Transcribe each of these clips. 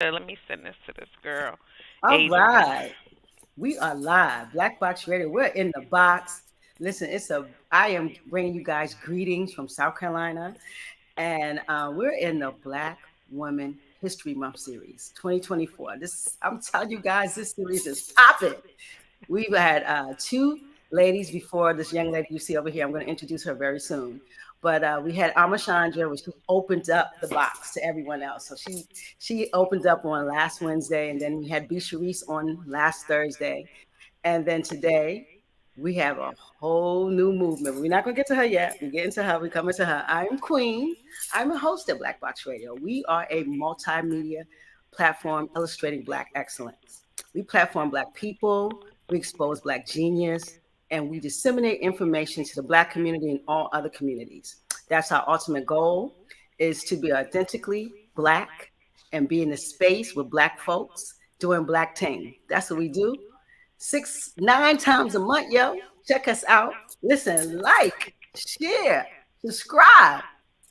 Let me send this to this girl, All Adrian. right. We are live. Black Box Radio. We're in the box. Listen, I am bringing you guys greetings from South Carolina, and we're in the Black Women History Month Series 2024. I'm telling you guys, this series is popping. We've had two ladies before this young lady you see over here. I'm going to introduce her very soon. But we had Amachandra, which she opened up the box to everyone else. So she opened up on last Wednesday, and then we had B. Sharice on last Thursday. And then today we have a whole new movement. We're not going to get to her yet. We get into her. We come into her. I'm Queen. I'm a host at Black Box Radio. We are a multimedia platform illustrating Black excellence. We platform Black people. We expose Black genius, and we disseminate information to the Black community and all other communities. That's our ultimate goal: is to be authentically Black and be in the space with Black folks doing Black thing. That's what we do. 9 times a month, yo. Check us out. Listen, like, share, subscribe.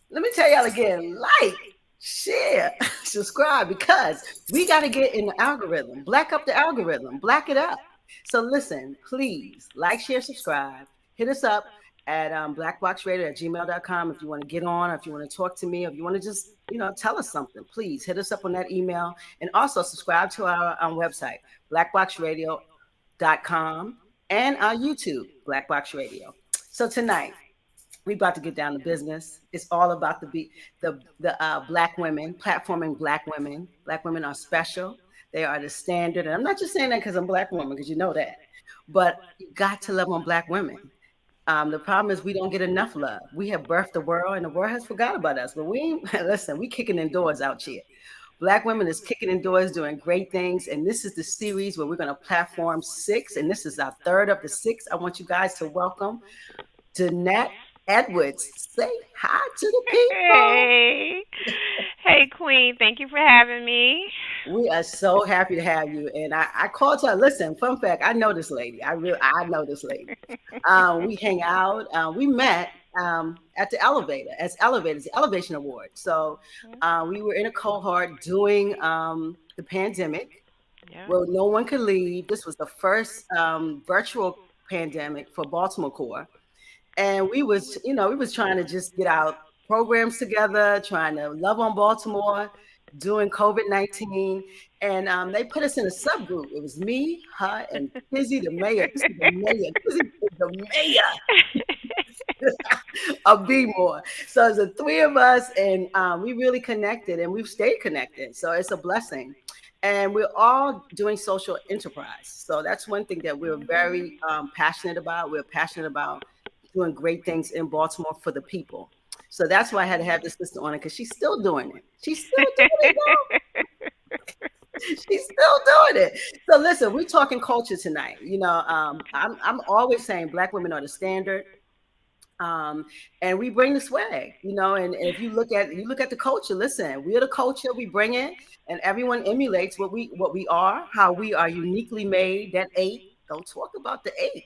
Let me tell y'all again, like, share, subscribe, because we got to get in the algorithm. Black up the algorithm. Black it up. So listen, please like, share, subscribe. Hit us up at blackboxradio@gmail.com if you want to get on, or if you want to talk to me, or if you want to just, tell us something. Please hit us up on that email. And also subscribe to our website, blackboxradio.com, and our YouTube, Black Box Radio. So tonight, we about to get down to business. It's all about the Black women, platforming Black women. Black women are special. They are the standard. And I'm not just saying that because I'm a Black woman, because you know that. But you got to love on Black women. The problem is we don't get enough love. We have birthed the world, and the world has forgot about us. But we listen. We kicking in doors out here. Black women is kicking in doors, doing great things, and this is the series where we're going to platform six, and this is our third of the six. I want you guys to welcome Dennett Edwards. Say hi to the people. Hey, hey, Queen. Thank you for having me. We are so happy to have you. And I called her. Listen, fun fact, I know this lady. I know this lady. We hang out. We met at the elevator as elevators, the Elevation Award. So we were in a cohort doing the pandemic Yeah. where no one could leave. This was the first virtual pandemic for Baltimore Core. And we was trying to just get our programs together, trying to love on Baltimore, doing COVID-19, and they put us in a subgroup. It was me, her, and Kizzy the mayor. This is the mayor. Kizzy is the mayor of More. So it's the three of us, and we really connected, and we've stayed connected. So it's a blessing. And we're all doing social enterprise. So that's one thing that we're Mhm. very passionate about. We're passionate about doing great things in Baltimore for the people. So that's why I had to have this sister on it, because she's still doing it. She's still doing it, y'all. She's still doing it. So listen, we're talking culture tonight. I'm always saying Black women are the standard, um, and we bring the swag. And if you look at the culture, listen, we're the culture. We bring it, and everyone emulates what we are, how we are uniquely made. That eight, don't talk about the eight.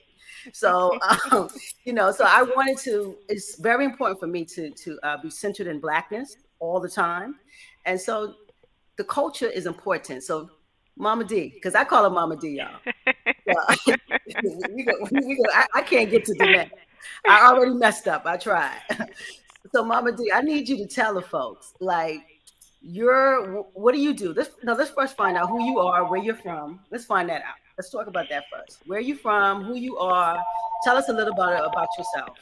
So so I wanted to. It's very important for me to be centered in Blackness all the time, and so the culture is important. So Mama D, because I call her Mama D, y'all. Yeah. I can't get to Danae. I already messed up. I tried. So Mama D, I need you to tell the folks, like, what do you do? Let's first find out who you are, where you're from. Let's find that out. Let's talk about that first. Where you from, who you are. Tell us a little about yourself.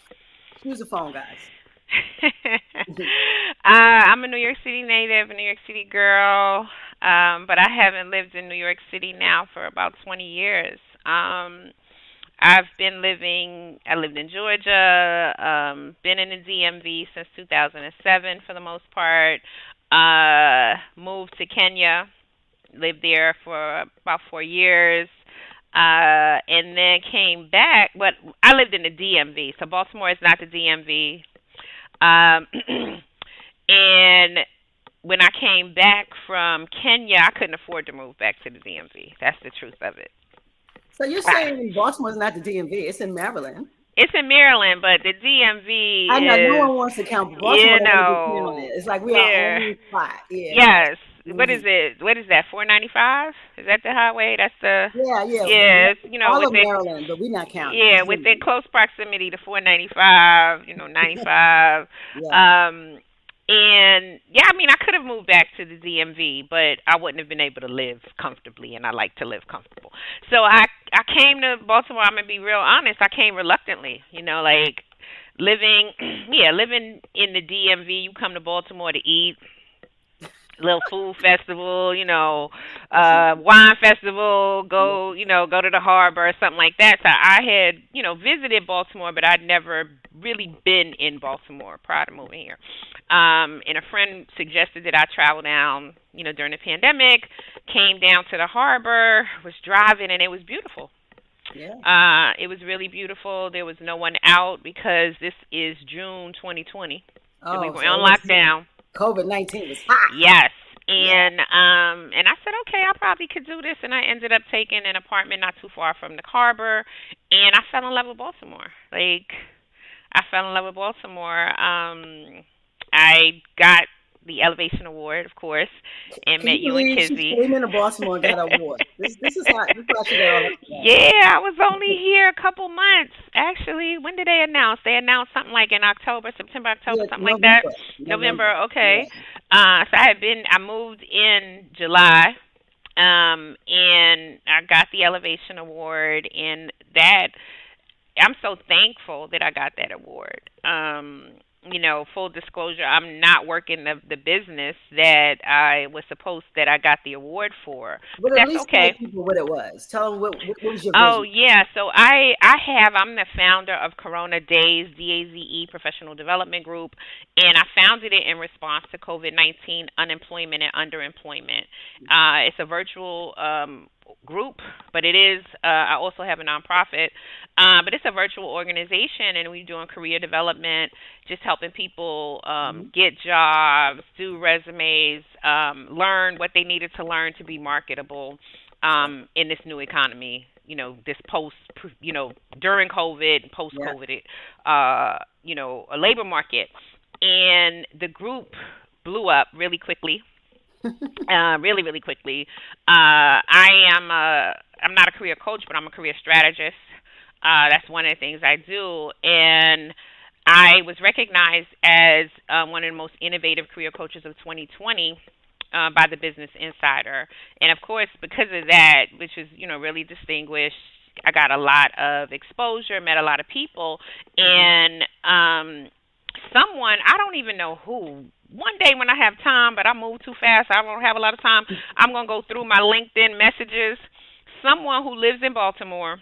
Use the phone, guys. I'm a New York City native, a New York City girl, but I haven't lived in New York City now for about 20 years. I lived in Georgia, been in the DMV since 2007 for the most part. Moved to Kenya, lived there for about 4 years, and then came back. But I lived in the DMV, so Baltimore is not the DMV. Um, and when I came back from Kenya, I couldn't afford to move back to the DMV. That's the truth of it. So you're saying Baltimore's not the DMV, it's in Maryland. It's in Maryland, but the DMV I know no is, one wants to count, but Baltimore you don't want to get counted. know, It's like we are our there. own spot. Yeah, yeah. Yes, what is Hmm. it? What is that? 495? Is that the highway? That's the Yeah, yeah. yeah. It's, All of within Maryland, but we're not counting. yeah within close proximity to 495. 95. Yeah. Um, and yeah, I mean, I could have moved back to the DMV, but I wouldn't have been able to live comfortably, and I like to live comfortable. So I came to Baltimore. I'm gonna be real honest. I came reluctantly. Like living yeah living in the DMV. You come to Baltimore to eat, little food festival, wine festival, go to the harbor or something like that. So I had, visited Baltimore, but I'd never really been in Baltimore prior to moving here. And a friend suggested that I travel down, during the pandemic, came down to the harbor, was driving, and it was beautiful. Yeah. It was really beautiful. There was no one out because this is June 2020, and we Oh, were so on it was lockdown. COVID-19 was hot. Yes. Yeah. And I said, okay, I probably could do this, and I ended up taking an apartment not too far from the harbor, and I fell in love with Baltimore. Like, I fell in love with Baltimore. I got the Elevation Award, of course, and Can met you you and believe she Kizzy. came into Baltimore and got an award? This is how she got all that stuff. Yeah, I was only here a couple months. Actually, when did they announce? They announced something like in October, September, October, Yeah, something like that. November. November. November, okay. Yeah. So I moved in July, and I got the Elevation Award, and that I'm so thankful that I got that award. Full disclosure, I'm not working the business that I got the award for, but But at that's least tell okay. people what it was. Tell them what was your Oh vision. yeah, so I'm the founder of Corona Days, DAZE Professional Development Group, and I founded it in response to COVID-19 unemployment and underemployment. It's a virtual group, but it is. I also have a nonprofit, but it's a virtual organization, and we're doing career development, just helping people Hmm. get jobs, do resumes, learn what they needed to learn to be marketable in this new economy. This post, during COVID, post Yeah. COVID, a labor market, and the group blew up really quickly, really, really quickly. I'm not a career coach, but I'm a career strategist. That's one of the things I do, and I was recognized as one of the most innovative career coaches of 2020 by the Business Insider, and of course, because of that, which is really distinguished, I got a lot of exposure, met a lot of people, Hmm. and someone I don't even know who. One day when I have time, but I move too fast, I don't have a lot of time. I'm gonna go through my LinkedIn messages. Someone who lives in Baltimore,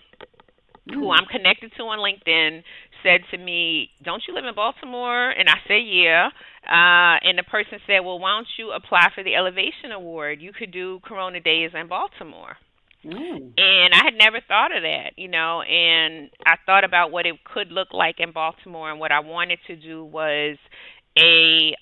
who Mm. I'm connected to on LinkedIn, said to me, "Don't you live in Baltimore?" And I said, "Yeah." And the person said, "Well, why don't you apply for the Elevation Award? You could do Corona Days in Baltimore." Mm. And I had never thought of that. And I thought about what it could look like in Baltimore, and what I wanted to do was a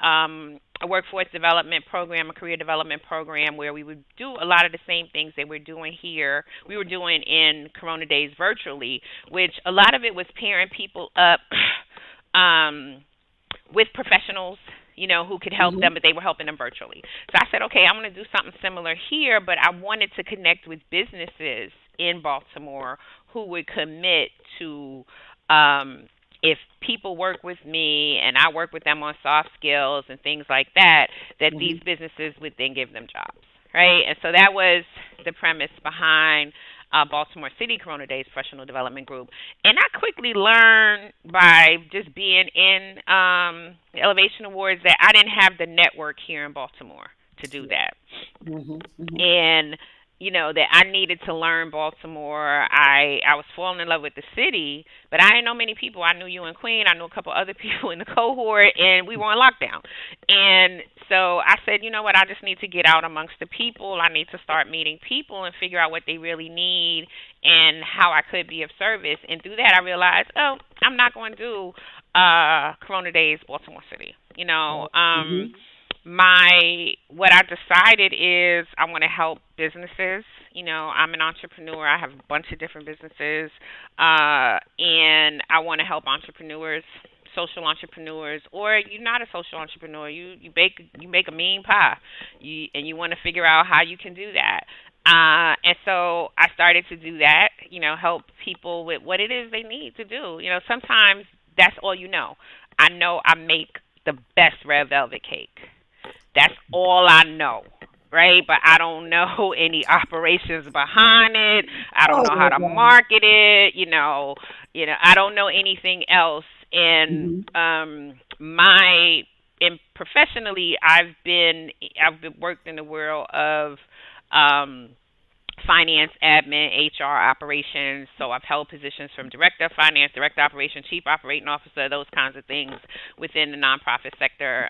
workforce development program, a career development program where we would do a lot of the same things that we're doing here. We were doing in Corona Days virtually, which a lot of it was pairing people up um, with professionals, who could help Hmm. them, but they were helping them virtually. So I said, okay, I'm going to do something similar here, but I wanted to connect with businesses in Baltimore who would commit to, if people work with me and I work with them on soft skills and things like that, that these Hmm. businesses would then give them jobs, right? And so that was the premise behind Baltimore City Corona Days Professional Development Group. And I quickly learned by just being in the Elevation Awards that I didn't have the network here in Baltimore to do Yeah. that. Hmm. Hmm. And that I needed to learn Baltimore. I was falling in love with the city, but I didn't know many people. I knew you and Queen. I knew a couple other people in the cohort, and we were on lockdown. And so I said, you know what? I just need to get out amongst the people. I need to start meeting people and figure out what they really need and how I could be of service. And through that, I realized, oh, I'm not going to do Corona Days Baltimore City. Right. Hmm. My what I decided is I want to help businesses. I'm an entrepreneur. I have a bunch of different businesses, and I want to help entrepreneurs social entrepreneurs, or you're not a social entrepreneur. You make a mean pie, and you want to figure out how you can do that. And so I started to do that. Help people with what it is they need to do. Sometimes that's all you know. I know I make the best red velvet cake. That's all I know, right? But I don't know any operations behind it. I don't Oh know my how to God. market it. I don't know anything else. And Hmm. my and professionally, I've been worked in the world of um finance, admin, HR, operations. So I've held positions from director of finance, director of operations, chief operating officer, those kinds of things within the nonprofit sector.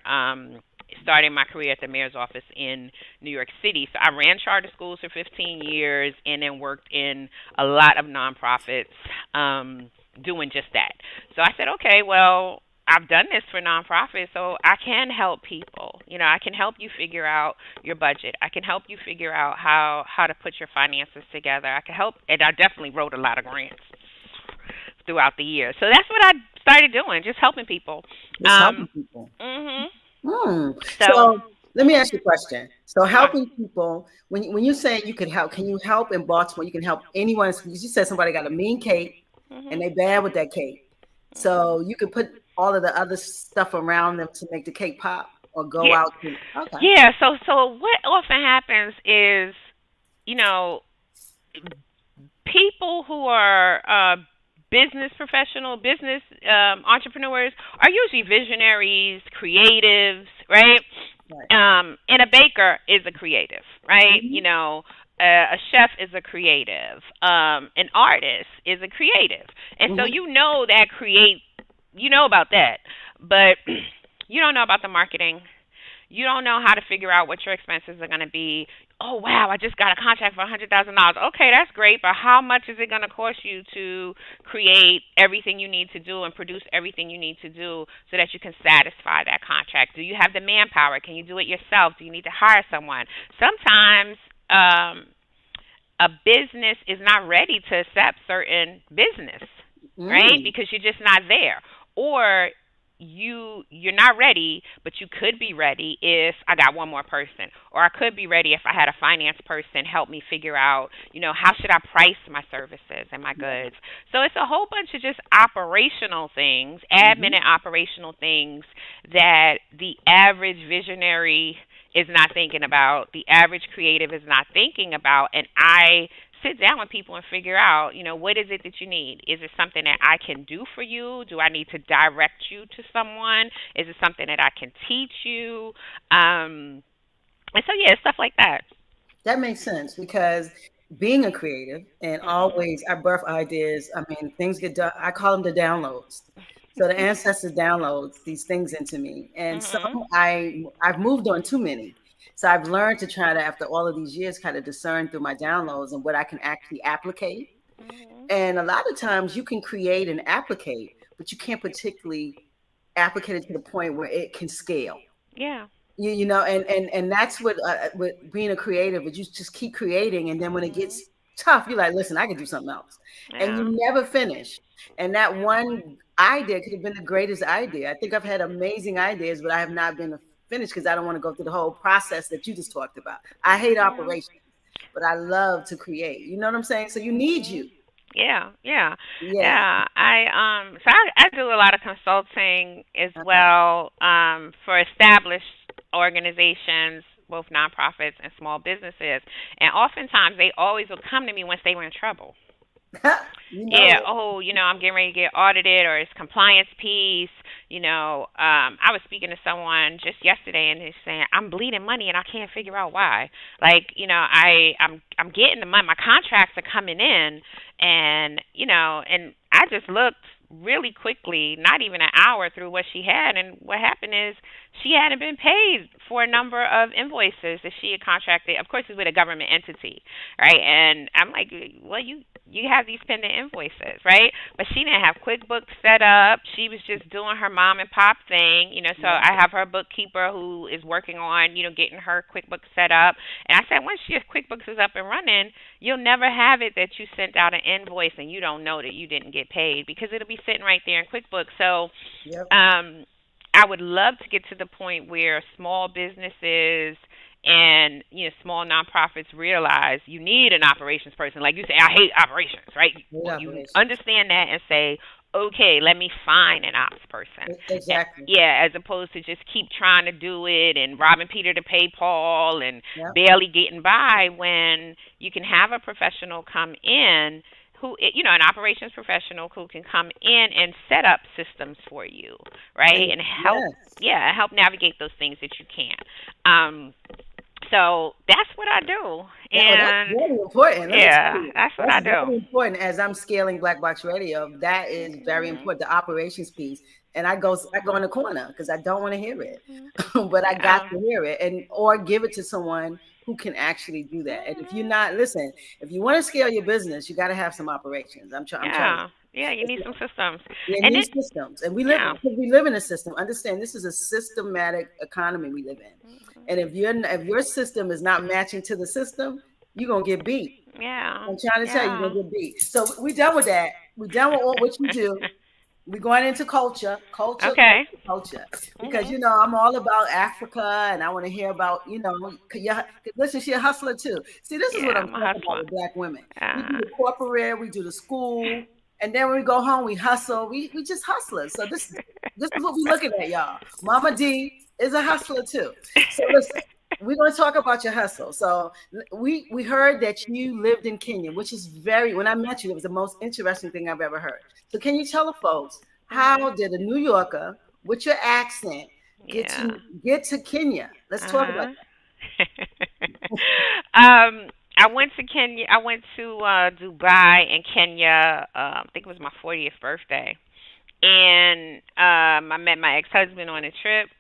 Starting my career at the mayor's office in New York City. So I ran charter schools for 15 years and then worked in a lot of nonprofits doing just that. So I said, okay, well, I've done this for nonprofits, so I can help people. I can help you figure out your budget. I can help you figure out how to put your finances together. I can help, and I definitely wrote a lot of grants throughout the year. So that's what I started doing, just helping people. Just Um, helping people. mhm. Hmm. So, So let me ask you a question. So sure. helping people, when you're saying you could help, can you help in Baltimore? You can help anyone. Because you said somebody got a mean cake and Mhm. they bad with that cake. Mhm. So you could put all of the other stuff around them to make the cake pop or go Yeah. out to. Okay. Yeah. So what often happens is, you know, people who are business professional, business entrepreneurs are usually visionaries, creatives, right? Right. And a baker is a creative, right? Hmm. A chef is a creative. An artist is a creative, and so Hmm. you know about that, but you don't know about the marketing. You don't know how to figure out what your expenses are going to be. Oh wow, I just got a contract for $100,000. Okay, that's great, but how much is it going to cost you to create everything you need to do and produce everything you need to do so that you can satisfy that contract? Do you have the manpower? Can you do it yourself? Do you need to hire someone? Sometimes a business is not ready to accept certain business, right? Mm. Because you're just not there. Or you're not ready, but you could be ready if I got one more person, or I could be ready if I had a finance person help me figure out, how should I price my services and my goods. So it's a whole bunch of just operational things, admin Hmm. and operational things that the average visionary is not thinking about, the average creative is not thinking about, and I sit down with people and figure out, what is it that you need? Is it something that I can do for you? Do I need to direct you to someone? Is it something that I can teach you? And so yeah, stuff like that. That makes sense because being a creative and Mhm. always I birth ideas. I mean, things get done. I call them the downloads. So the ancestors downloads these things into me, and some Mhm. I've moved on too many. So I've learned to try to, after all of these years, kind of discern through my downloads and what I can actually applicate. Mhm. And a lot of times you can create and applicate, but you can't particularly applicate it to the point where it can scale. Yeah. And that's what with being a creative is you just keep creating, and then when it Mhm. gets tough, you're like, listen, I can do something else, and Yeah. you never finish. And that one idea could have been the greatest idea. I think I've had amazing ideas, but I have not been finished because I don't want to go through the whole process that you just talked about. I hate Yeah. operations, but I love to create. You know what I'm saying? So you need Mhm. you. Yeah, yeah, Yeah. yeah. I do a lot of consulting as Okay. well for established organizations, both nonprofits and small businesses, and oftentimes they always will come to me once they were in trouble. You know Yeah, it. oh, I'm getting ready to get audited, or it's compliance piece. I was speaking to someone just yesterday, and they're saying I'm bleeding money, and I can't figure out why. Like, I'm getting the money, my contracts are coming in, and I just looked really quickly, not even an hour through what she had, and what happened is she hadn't been paid for a number of invoices that she had contracted. Of course, it's with a government entity, right? And I'm like, well, you have these pending invoices, right? But she didn't have QuickBooks set up. She was just doing her mom and pop thing, So Yeah. I have her bookkeeper who is working on, getting her QuickBooks set up. And I said, once your QuickBooks is up and running, you'll never have it that you sent out an invoice and you don't know that you didn't get paid, because it'll be be sitting right there in QuickBooks. So Yep. um, I would love to get to the point where small businesses and small nonprofits realize you need an operations person. Like you say, I hate operations, right? Great Well, you operations. understand that and say, okay, let me find an ops person. Exactly. Yeah, as opposed to just keep trying to do it and robbing Peter to pay Paul and Yep. barely getting by when you can have a professional come in who an operations professional who can come in and set up systems for you, right? And And help, yes. yeah, help navigate those things that you can't. So that's what I do. That's And very important. Let me tell yeah, you, that's what that's I do. very important. As I'm scaling Black Box Radio, that is very Mhm. important. The operations piece, and I go in the corner because I don't want to hear it, Mhm. but I got Yeah. to hear it, and or give it to someone who can actually do that. And if you're Mhm. not, listen, if you want to scale your business, you got to have some operations. I'm telling Yeah. Yeah, you need you. some systems. We And need it systems, and we live yeah. because we live in a system. Understand, this is a systematic economy we live in, and if your system is not matching to the system, you're gonna get beat. Yeah. I'm trying to tell you, you're Yeah. gonna get beat. So we done with that. We done with what you do. We're going into culture, culture, Okay. culture, culture. Because Mhm. I'm all about Africa, and I want to hear about listen, she a hustler too. See, this is what Yeah, I'm I'm a talking about hustler. with Black women. We do Uh, the corporate, we do the school, and then when we go home, we hustle. We just hustlers. So this is what we're looking at, y'all. Mama D is a hustler too. So listen, we're going to talk about your hustle. So we heard that you lived in Kenya, which is very. When I met you, it was the most interesting thing I've ever heard. So can you tell the folks how mhm. did a New Yorker with your accent get Yeah. to get to Kenya? Let's talk about Uh-huh. I went to Kenya. I went to Dubai and Kenya. I think it was my 40th birthday, and I met my ex-husband on a trip.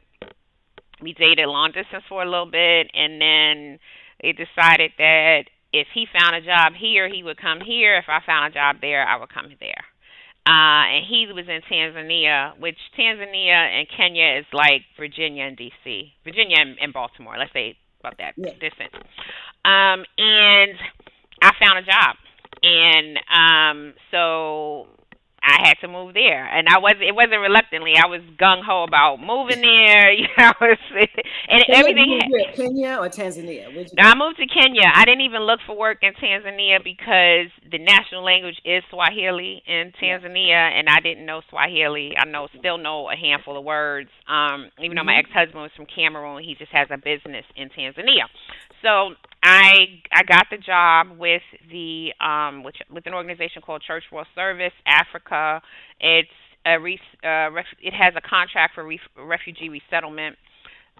We dated long distance for a little bit, and then they decided that if he found a job here, he would come here. If I found a job there, I would come there. And he was in Tanzania, which Tanzania and Kenya is like Virginia and D.C., Virginia and Baltimore. Let's say about that that. distance. And I found a job, and so I had to move there, and I was it wasn't reluctantly. I was gung ho about moving there, and So you everything. moved where, Kenya or Tanzania? Where'd you Now I go? moved to Kenya. I didn't even look for work in Tanzania because the national language is Swahili in Yeah. Tanzania, and I didn't know Swahili. I still know a handful of words. Even though my Hmm. ex-husband was from Cameroon, he just has a business in Tanzania. So I got the job with with an organization called Church World Service Africa. It's it has a contract for refugee resettlement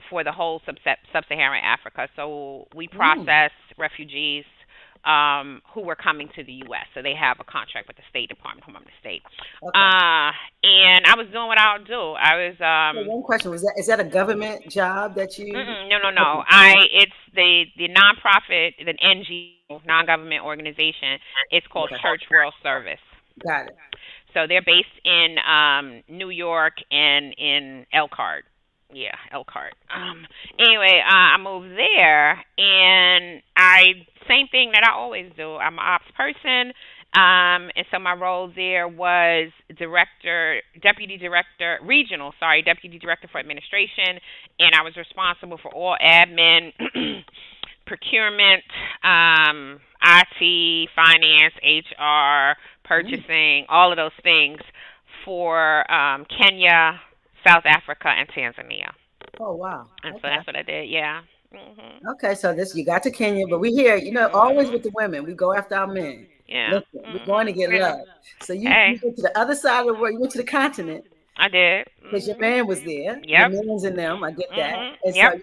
for the whole sub-Saharan Africa. So we Mm. process refugees who were coming to the U.S. So they have a contract with the State Department, Home Office State. Okay. And I was doing what I would do. I was So one question was that: is that a government job that you? no, no, no. Okay. It's the nonprofit, the NGO, non-government organization. It's called Okay. Church World Service. Got it. So they're based in New York and in Elkhart. Yeah, Elkhart. Anyway, I moved there, and I same thing that I always do. I'm an ops person, and so my role there was deputy director for administration, and I was responsible for all admin, procurement, IT, finance, HR, Mm. purchasing, all of those things for Kenya, South Africa, and Tanzania. Oh wow. And so Okay. that's what I did. Yeah. Mhm. Okay. So this you got to Kenya, but we here, always with Mhm. the women. We go after our men. Yeah. Listen, we're going to Mhm. get love. So you Hey, went to the other side of the world. You went to the continent I did. because your Mhm. man was there. Your Yep. man's in them. I get that. Mhm. And Yep.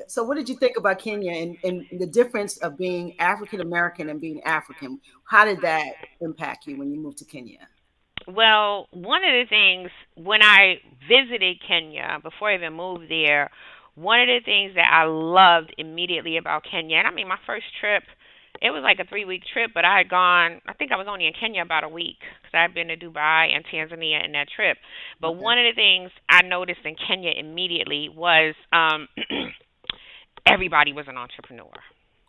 so what did you think about Kenya and the difference of being African American and being African? How did that impact you when you moved to Kenya? Well, one of the things when I visited Kenya before I even moved there, one of the things that I loved immediately about Kenya, and I mean my first trip, it was like a 3 week trip, but I had gone. I think I was only in Kenya about a week because I had been to Dubai and Tanzania in that trip. But Okay. one of the things I noticed in Kenya immediately was everybody was an entrepreneur.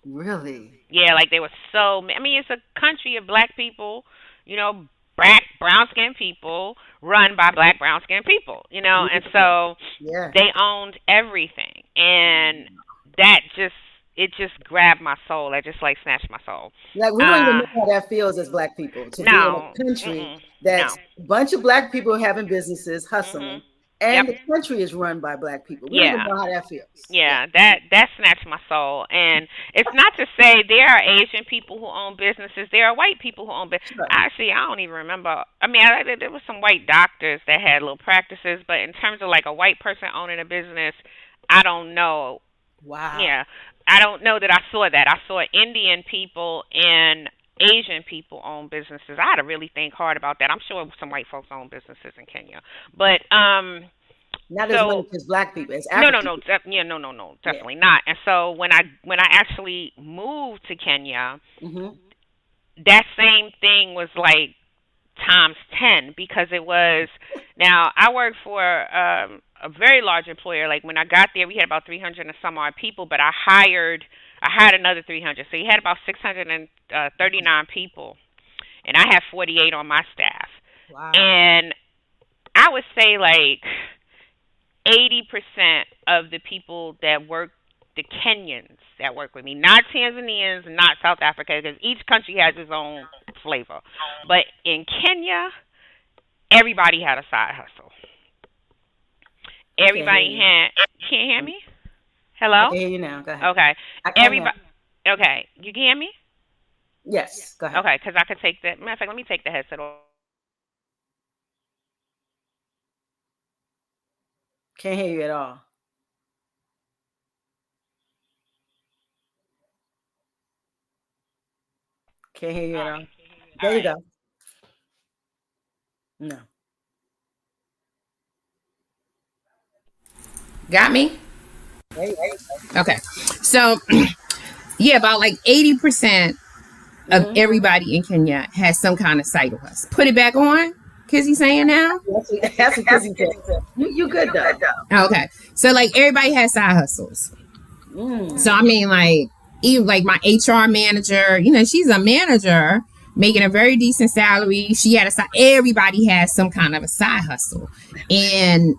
Really? Yeah, like they were so. I mean, it's a country of black people, you know, black brown skinned people run by black brown skinned people, you know, and so Yeah. they owned everything, and that just it just grabbed my soul. It just like snatched my soul. Like we don't even Uh, know how that feels as black people to be in no, a country mm-mm, no. that's a bunch of black people having businesses, Mhm. hustling, Yep. and the country is run by black people. We don't even Yeah. know how that feels. Yeah. Yeah, that snatched my soul. And it's not to say there are Asian people who own businesses. There are white people who own businesses. Sure. Actually, I don't even remember. I mean, there was some white doctors that had little practices, but in terms of like a white person owning a business, I don't know. Wow. Yeah, I don't know that I saw that. I saw Indian people and Asian people own businesses. I had to really think hard about that. I'm sure some white folks own businesses in Kenya, but Not as much so as black people, as no, no, African no, people. yeah, no, no, no, Yeah. definitely not. And so when I actually moved to Kenya, Hmm. that same thing was like times 10 because it was now I worked for a very large employer. Like when I got there, we had about 300 and some odd people, but I had another 300, so you had about 639 people, and I had 48 on my staff, Wow. and I would say like 80% of the people that work, the Kenyans that work with me, not Tanzanians, not South Africa, because each country has its own flavor. But in Kenya, everybody had a side hustle. I can't hear Everybody you. had. You can't hear me? I Hello? can hear you now. Go ahead. Okay. I can't hear. Everybody. Okay. You can hear me? Yes. Go ahead. Okay, because I could take the. Matter of fact, let me take the headset off. Can't hear you at all. Can't hear you All at right. all. All There you right. go. No. Got me? There you Okay. So, yeah, about like 80% go. of Hmm. everybody in Kenya has some kind of side hustle. Put it back on. Kizzy saying now? That's what Kizzy said. You good though. Okay. So, like, everybody has side hustles. So, Mm. I mean, like, even like my HR manager, she's a manager making a very decent salary. She had a side, everybody has some kind of a side hustle. And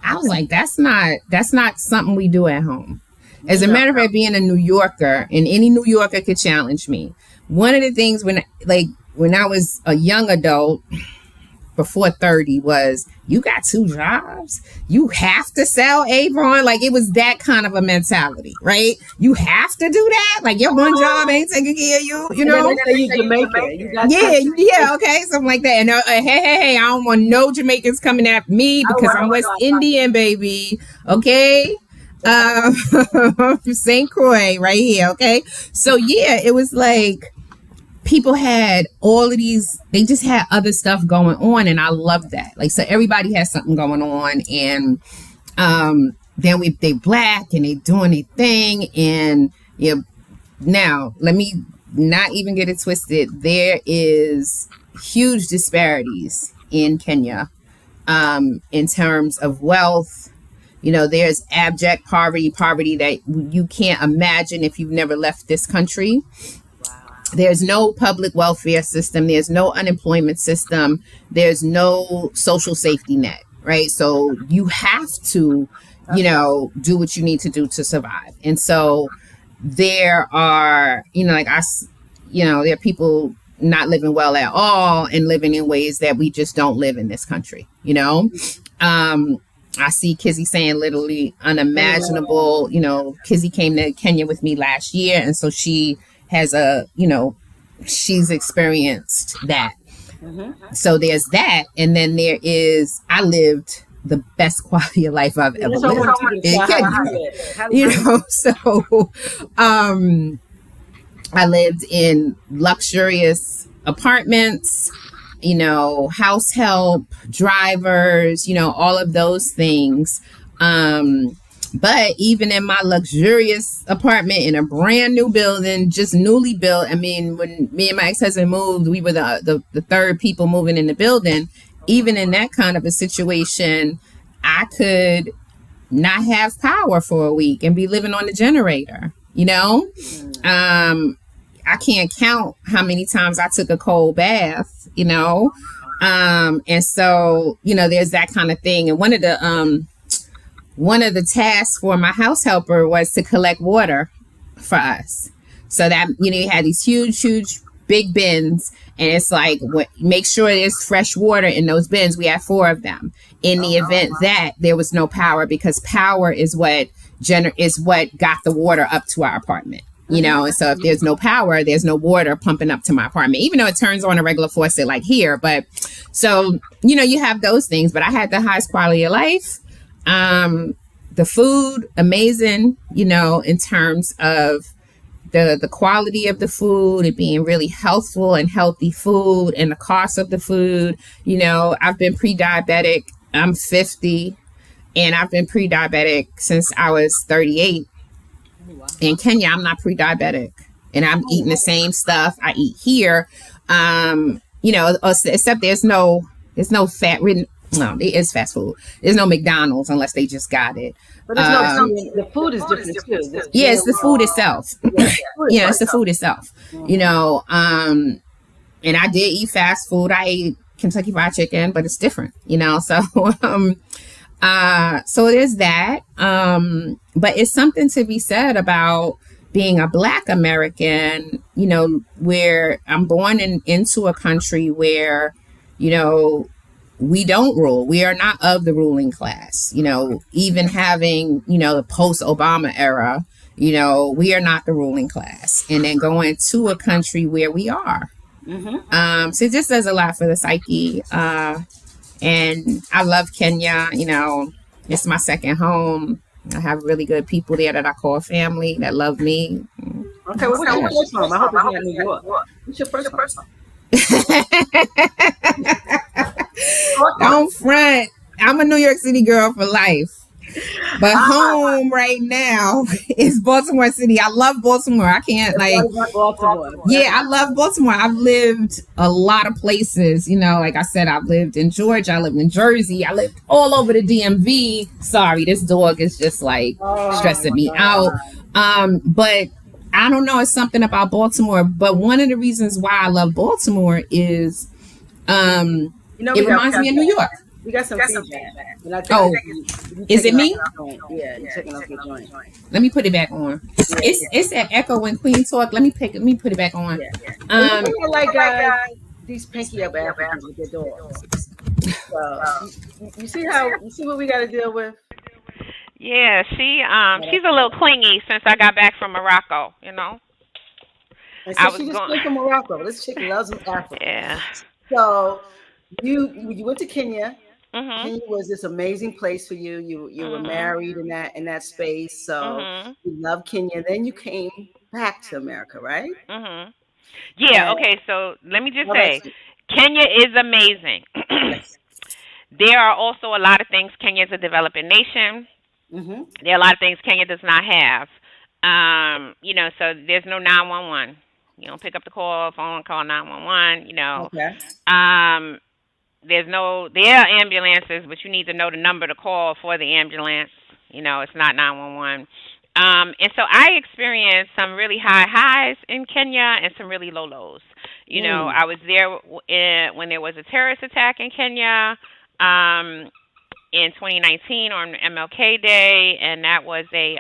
I was like, that's not something we do at home. As a No. matter of fact, being a New Yorker, and any New Yorker could challenge me. One of the things when I was a young adult, before 30, was you got two jobs, you have to sell Avon. Like, it was that kind of a mentality, right? You have to do that, like your one job ain't taking care of you, And then they say you Jamaican. You got yeah, two. yeah, okay, something like that. And hey, I don't want no Jamaicans coming at me I because want I'm to West know. Indian, baby. Okay, St. Croix right here. Okay, so yeah, it was like people had all of these, they just had other stuff going on, and I love that. Like, so everybody has something going on, and then they black and they doing their thing. And yeah, now let me not even get it twisted. There is huge disparities in Kenya, in terms of wealth. There's abject poverty that you can't imagine if you've never left this country. Wow. There's no public welfare system. There's no unemployment system. There's no social safety net, right? So you have to, do what you need to do to survive. And so there are, there are people not living well at all and living in ways that we just don't live in this country, I see Kizzy saying literally unimaginable. Kizzy came to Kenya with me last year, and so she has she's experienced that. Mm-hmm. So there's that, and then I lived the best quality of life I've ever That's what I lived want you to in say. How Kenya. you live. How you live. So I lived in luxurious apartments, house help, drivers, all of those things. But even in my luxurious apartment in a brand new building, just newly built, I mean, when me and my ex-husband moved, we were the third people moving in the building. Even in that kind of a situation, I could not have power for a week and be living on the generator, I can't count how many times I took a cold bath, And so, there's that kind of thing. And one of the tasks for my house helper was to collect water for us. So that, you had these huge, big bins. And it's like, make sure there's fresh water in those bins. We have 4 of them in the event that there was no power, because power is what got the water up to our apartment. And so if there's no power, there's no water pumping up to my apartment, even though it turns on a regular faucet like here. But so, you have those things. But I had the highest quality of life. The food, amazing, in terms of the quality of the food, it being really healthful and healthy food, and the cost of the food. I've been pre-diabetic. I'm 50, and I've been pre-diabetic since I was 38. In Kenya, I'm not pre-diabetic, and I'm eating the same stuff I eat here. Except there's no fat ridden. No, it is fast food. There's no McDonald's unless they just got it. But there's the food is different too. Yeah, it's the food itself. Yeah, it's the food itself. And I did eat fast food. I ate Kentucky Fried Chicken, but it's different. So so there's that. But it's something to be said about being a Black American, where I'm born into a country where, we don't rule. We are not of the ruling class, even having, the post-Obama era, we are not the ruling class. And then going to a country where we are. So it just does a lot for the psyche. And I love Kenya. It's my second home. I have really good people there that I call family that love me. Okay, well, what's your first home? I hope it's not New York. What's your first home? Don't front. I'm a New York City girl for life. But home right now is Baltimore City. I love Baltimore. I can't Baltimore. Yeah, I love Baltimore. I've lived a lot of places. Like I said, I've lived in Georgia. I lived in Jersey. I lived all over the DMV. Sorry, this dog is just stressing me out. But I don't know. It's something about Baltimore. But one of the reasons why I love Baltimore is it reminds me of New York. We got some feedback. Is it me? Yeah, you're taking off your joint. Let me put it back on. It's an echo when Queen talk. Let me put it back on. These pinky up Africans with their dogs. So you see what we got to deal with? Yeah, she's a little clingy since I got back from Morocco. And so she just came from Morocco. This chick loves Africa. Yeah. So you went to Kenya. Mm-hmm. Kenya was this amazing place for you. You were married in that space, so you love Kenya. Then you came back to America, right? Mm-hmm. Yeah. Okay. So let me just say, Kenya is amazing. There are also a lot of things. Kenya is a developing nation. Mm-hmm. There are a lot of things Kenya does not have. So there's no 911. You don't pick up the phone call 911. Okay. There are ambulances, but you need to know the number to call for the ambulance. It's not 911. And so I experienced some really high highs in Kenya and some really low lows. I was there when there was a terrorist attack in Kenya in 2019 on MLK Day, and that was a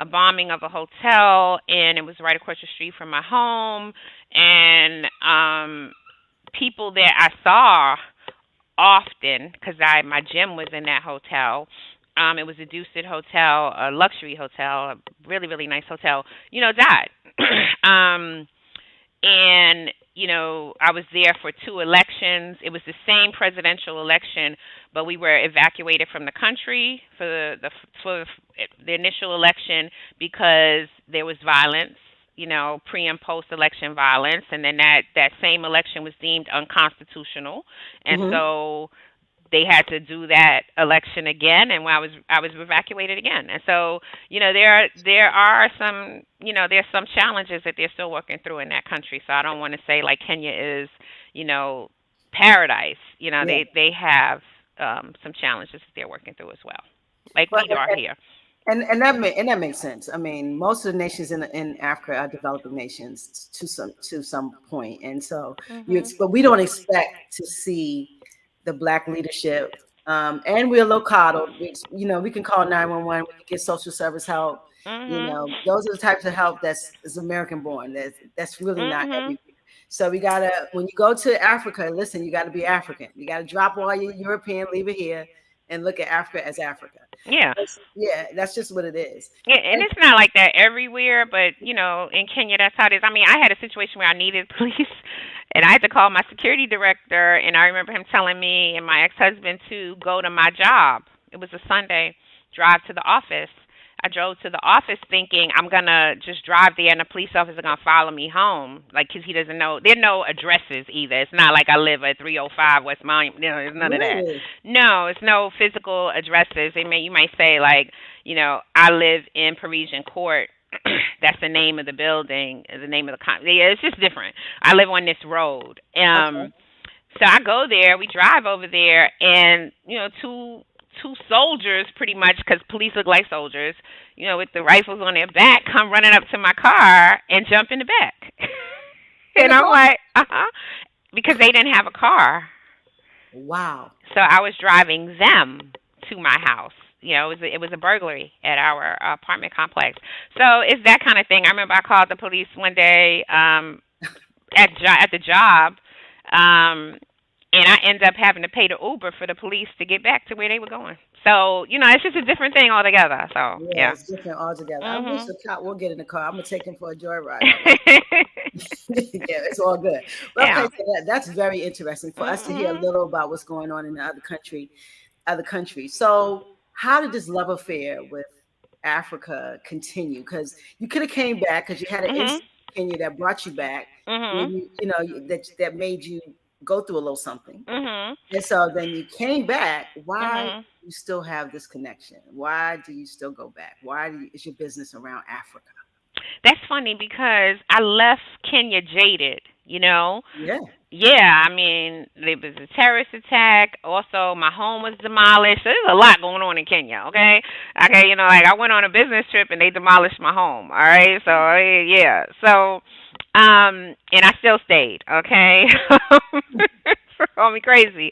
bombing of a hotel, and it was right across the street from my home. And people that I saw often, because my gym was in that hotel. It was a Dusit hotel, a luxury hotel, a really, really nice hotel, died. And, I was there for 2 elections. It was the same presidential election, but we were evacuated from the country for the initial election because there was violence, pre and post election violence. And then that same election was deemed unconstitutional. And so they had to do that election again, and I was evacuated again. And so, there are some, there's some challenges that they're still working through in that country. So I don't want to say like Kenya is, paradise. They have some challenges that they're working through as well, like we are here. and that makes sense. I mean, most of the nations in Africa are developing nations to some point, and so Mhm. but we don't expect to see the black leadership. And we're low coddled. We can call 911. We can get social service help. Mhm. Those are the types of help that's is American born. That's really not Mhm. everywhere. So we gotta when you go to Africa, listen. You got to be African. You got to drop all your European, leave it here, and look at Africa as Africa. Yeah. Yeah, that's just what it is. Yeah, and And it's not like that everywhere, but in Kenya, that's how it is. I mean, I had a situation where I needed police, and I had to call my security director, and I remember him telling me and my ex-husband to go to my job. It was a Sunday, drive to the office. I drove to the office thinking I'm gonna just drive there, and the police officer gonna follow me home, like 'cause he doesn't know. There are no addresses either. It's not like I live at 305 West Monument. There's none of that. really, No, it's no physical addresses. You might say like I live in Parisian Court. That's the name of the building, the name of the yeah, it's just different. I live on this road. okay, So I go there, we drive over there, and two soldiers, pretty much, because police look like soldiers, with the rifles on their back, come running up to my car and jump in the back. in And the I'm car. like, because they didn't have a car. Wow. So I was driving them to my house. It was a burglary at our apartment complex. So it's that kind of thing. I remember I called the police one day at the job, and I ended up having to pay the Uber for the police to get back to where they were going. So it's just a different thing altogether. So Yeah, yeah. it's different altogether. I wish Mhm. the cop will get in the car. I'm gonna take him for a joyride. All right. Yeah, it's all good. But okay, Yeah. so that's very interesting for us to hear a Mhm. little about what's going on in the other countries. So, how did this love affair with Africa continue? Because you could have came back because you had an Mhm. instinct in Kenya that brought you back, Mhm. that made you go through a little something. Mhm. And so then you came back. Why Mhm. do you still have this connection? Why do you still go back? Is your business around Africa? That's funny because I left Kenya jaded. Yeah. Yeah, I mean, there was a terrorist attack. Also, my home was demolished. So there's a lot going on in Kenya, okay? Okay, like I went on a business trip and they demolished my home, all right? So, yeah. So, and I still stayed, okay? Call me crazy.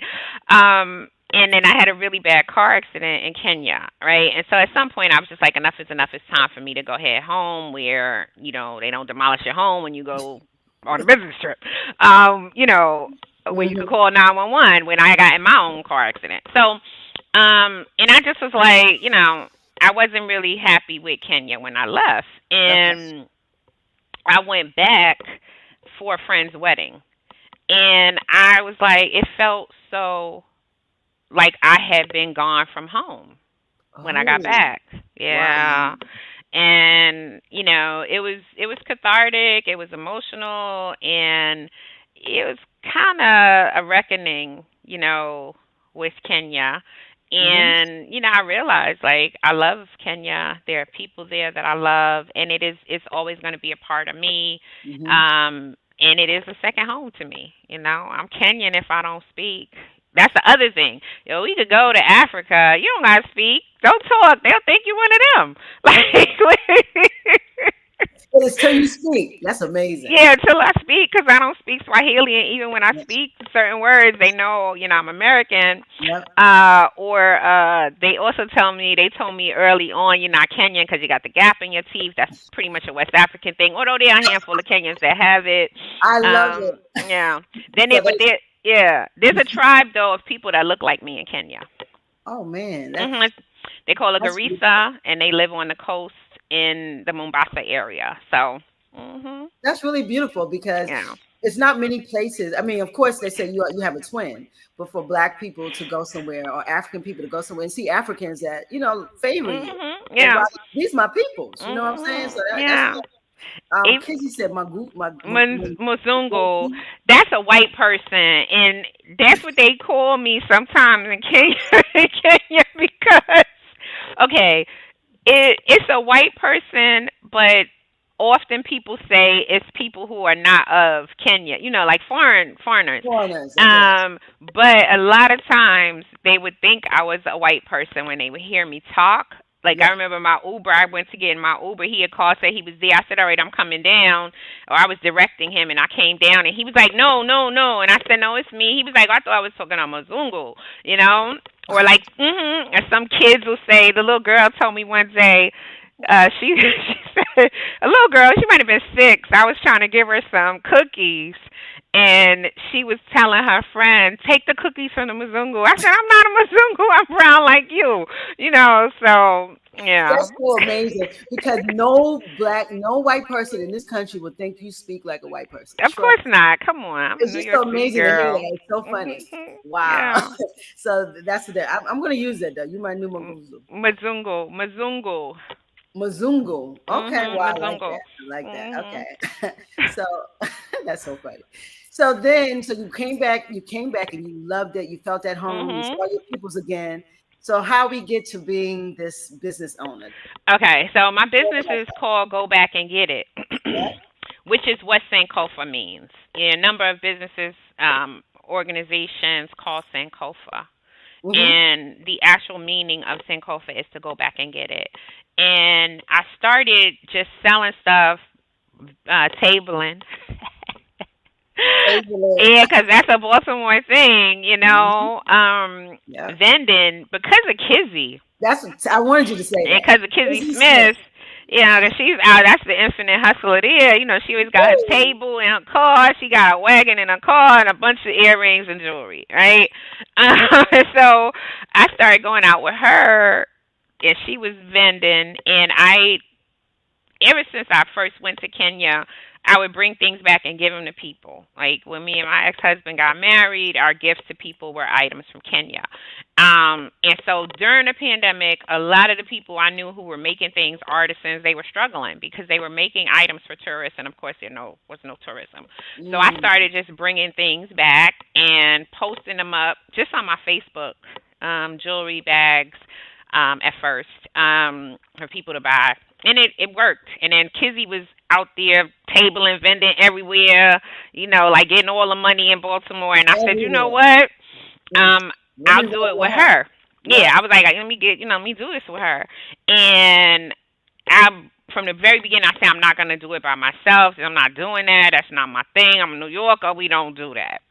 And then I had a really bad car accident in Kenya, right? And so at some point I was just like, enough is enough. It's time for me to go head home where, they don't demolish your home when you go on a business trip. Where you could Hmm. call 911 when I got in my own car accident. So, and I just was like, I wasn't really happy with Kenya when I left. Okay. And I went back for a friend's wedding. And I was like, it felt so like I had been gone from home when I got Oh, back. wow. Yeah. And it was cathartic, it was emotional, and it was kind of a reckoning, with Kenya. Hmm. And I realized like I love Kenya. There are people there that I love, and it's always going to be a part of me. Hmm. And it is a second home to me. I'm Kenyan if I don't speak. That's the other thing. We could go to Africa. You don't gotta speak. Don't talk. They'll think you one of them. But it's till you speak. That's amazing. Yeah, until I speak, because I don't speak Swahili, and even when I Yes. speak certain words, they know, I'm American. Yep. Or they also they told me early on, you're not Kenyan because you got the gap in your teeth. That's pretty much a West African thing. Although there are a handful of Kenyans that have it. I love it. Yeah. Then So but there, yeah, there's a tribe though of people that look like me in Kenya. oh man, They call it that's Garissa, and they live on the coast in the Mombasa area. So, that's really beautiful because yeah. it's not many places. I mean, of course, they say you have a twin, but for Black people to go somewhere or African people to go somewhere and see Africans that favor you, and Yeah. these my peoples. You know what I'm saying? So that's Yeah. Kizzy said my group, Muzungu, that's a white person, and that's what they call me sometimes in Kenya, because okay, it's a white person, but often people say it's people who are not of Kenya, like foreigners. foreigners. Okay. But a lot of times they would think I was a white person when they would hear me talk. Like I Yeah. remember my Uber, I went to get in my Uber. He had called, said he was there. I said, all right, I'm coming down. Or I was directing him, and I came down, and he was like, no, no, no. And I said, no, it's me. He was like, I thought I was talking on Mazungu, you know? Or like, and some kids will say, the little girl told me one day, she said, a little girl, she might have been 6. I was trying to give her some cookies, and she was telling her friend, take the cookies from the Mzungu. I said, I'm not a Mzungu. I'm brown like you. You know, so, yeah. That's so amazing because no white person in this country would think you speak like a white person. Of Trust. course not. Come on. I'm a It's New just York so City amazing to hear girl. that. It's so funny. Wow. Yeah. So that's the. I'm going to use that though. You my new Maguzu. Mzungu. Mzungu. Mazungu. Okay. Wow. I like Mzungu. that. I like that. Mhm. Okay. So that's so funny. So then, so you came back. You came back and you loved it. You felt at home. You Mhm. saw your peoples again. So how we get to being this business owner? Okay, so my business is called Go Back and Get It, Yeah. which is what Sankofa means. Yeah, a number of businesses, organizations call Sankofa. Mm-hmm. And the actual meaning of Sankofa is to go back and get it. And I started just selling stuff, tabling. Yeah, because that's a Baltimore thing, you Mm-hmm. know. Yeah. Vending because of Kizzy That's what I wanted you to say and that. because of Kizzy Izzy Smith. Smith. You know, 'cause she's out. That's the infinite hustler there. You know, she always got her Woo! table in her car. She got a wagon in her car and a bunch of earrings and jewelry, right? So I started going out with her, and she was vending, and I ever since I first went to Kenya, I would bring things back and give them to people. Like when me and my ex-husband got married, our gifts to people were items from Kenya. And so during the pandemic, a lot of the people I knew who were making things, artisans, they were struggling because they were making items for tourists, and of course was no tourism. So I Mm. started just bringing things back and posting them up just on my Facebook, jewelry bags, at first, for people to buy. And it worked. And then Kizzy was out there tabling, vending everywhere, you know, like getting all the money in Baltimore. And I said, you know Everywhere. what? Let me, let I'll me do roll it with with her. her. Yeah, Yep. I was like, let me get, let me do this with her. And I, from the very beginning, I said, I'm not going to do it by myself. I'm not doing that. That's not my thing. I'm a New Yorker. We don't do that.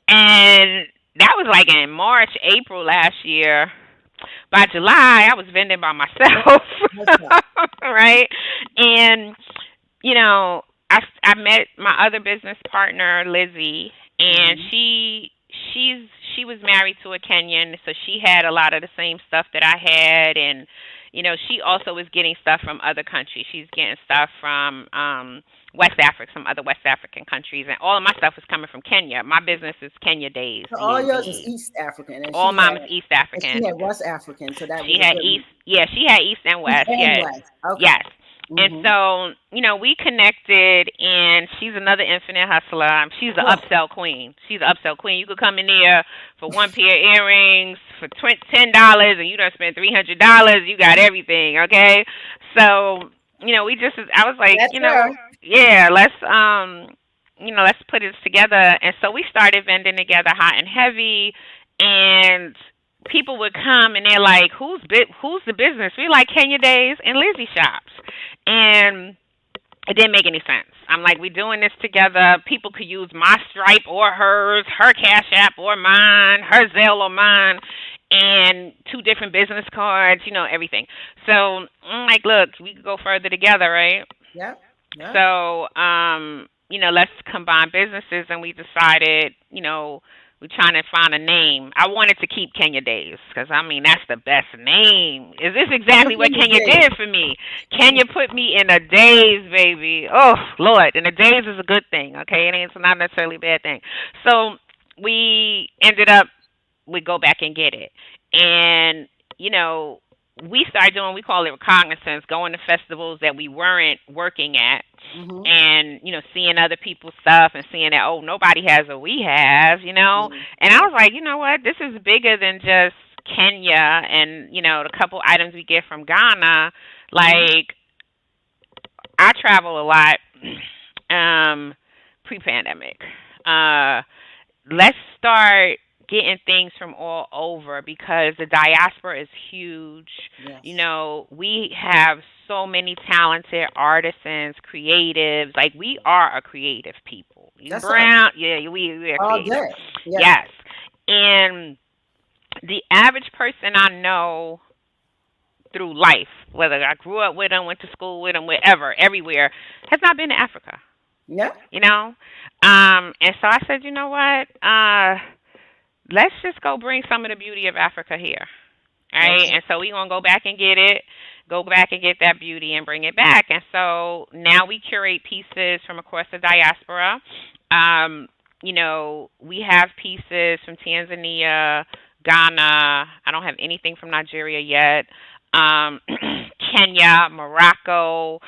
And that was like in March, April last year. By July, I was vending by myself, What's up? right? And you know, I met my other business partner, Lizzie, and Mm-hmm. she's she was married to a Kenyan, so she had a lot of the same stuff that I had, and you know, she also was getting stuff from other countries. She's getting stuff from West Africa, some other West African countries, and all of my stuff was coming from Kenya. My business is Kenya Days, So all yours is DND. East African, All mine is East and African. she had West African, so that She was a had good East, yeah, she had East and East West, and yes, West. Okay. yes. And Mm-hmm. so, you know, we connected, and she's another infinite hustler. She's the Oh, upsell queen. She's the upsell queen. You could come in there for one pair of earrings for $10, and you done spent $300. You got everything, okay? So, you know, I was like, that's her. yeah, let's put this together. And so we started vending together, hot and heavy, and people would come and they're like, who's the business? We like Kenya Days and Lizzie Shops. And it didn't make any sense. I'm like, we're doing this together. People could use my Stripe or hers, her Cash App or mine, her Zelle or mine, and two different business cards, everything. So I'm like, look, we could go further together, right? Yep. Yep. So, let's combine businesses, and we decided, we're trying to find a name. I wanted to keep Kenya Days because, I mean, that's the best name. Is this exactly what Everything is Kenya big. did for me? Kenya put me in a daze, baby. Oh, Lord. And a daze is a good thing, okay? It's not necessarily a bad thing. So we ended up, we go back and get it. And, we started doing, we call it reconnaissance, going to festivals that we weren't working at, Mm-hmm. and seeing other people's stuff and seeing that, oh, nobody has what we have. Yeah. And I was like, you know what, this is bigger than just Kenya and the couple items we get from Ghana. Mm-hmm. Like, I travel a lot, pre-pandemic. Let's start getting things from all over because the diaspora is huge. You Yes. know, we have so many talented artisans, creatives. Like we are a creative people. You That's us brown, yeah, we are all creative. day. Yeah. Yes. And the average person I know through life, whether I grew up with them, went to school with them, wherever, everywhere, has not been to Africa. Yeah. You know, and so I said, you know what? Let's just go bring some of the beauty of Africa here. All right, Okay. and so we're gonna go back and get it, go back and get that beauty and bring it back. And so now we curate pieces from across the diaspora. Um, you know, we have pieces from Tanzania, Ghana. I don't have anything from Nigeria yet. Kenya, Morocco.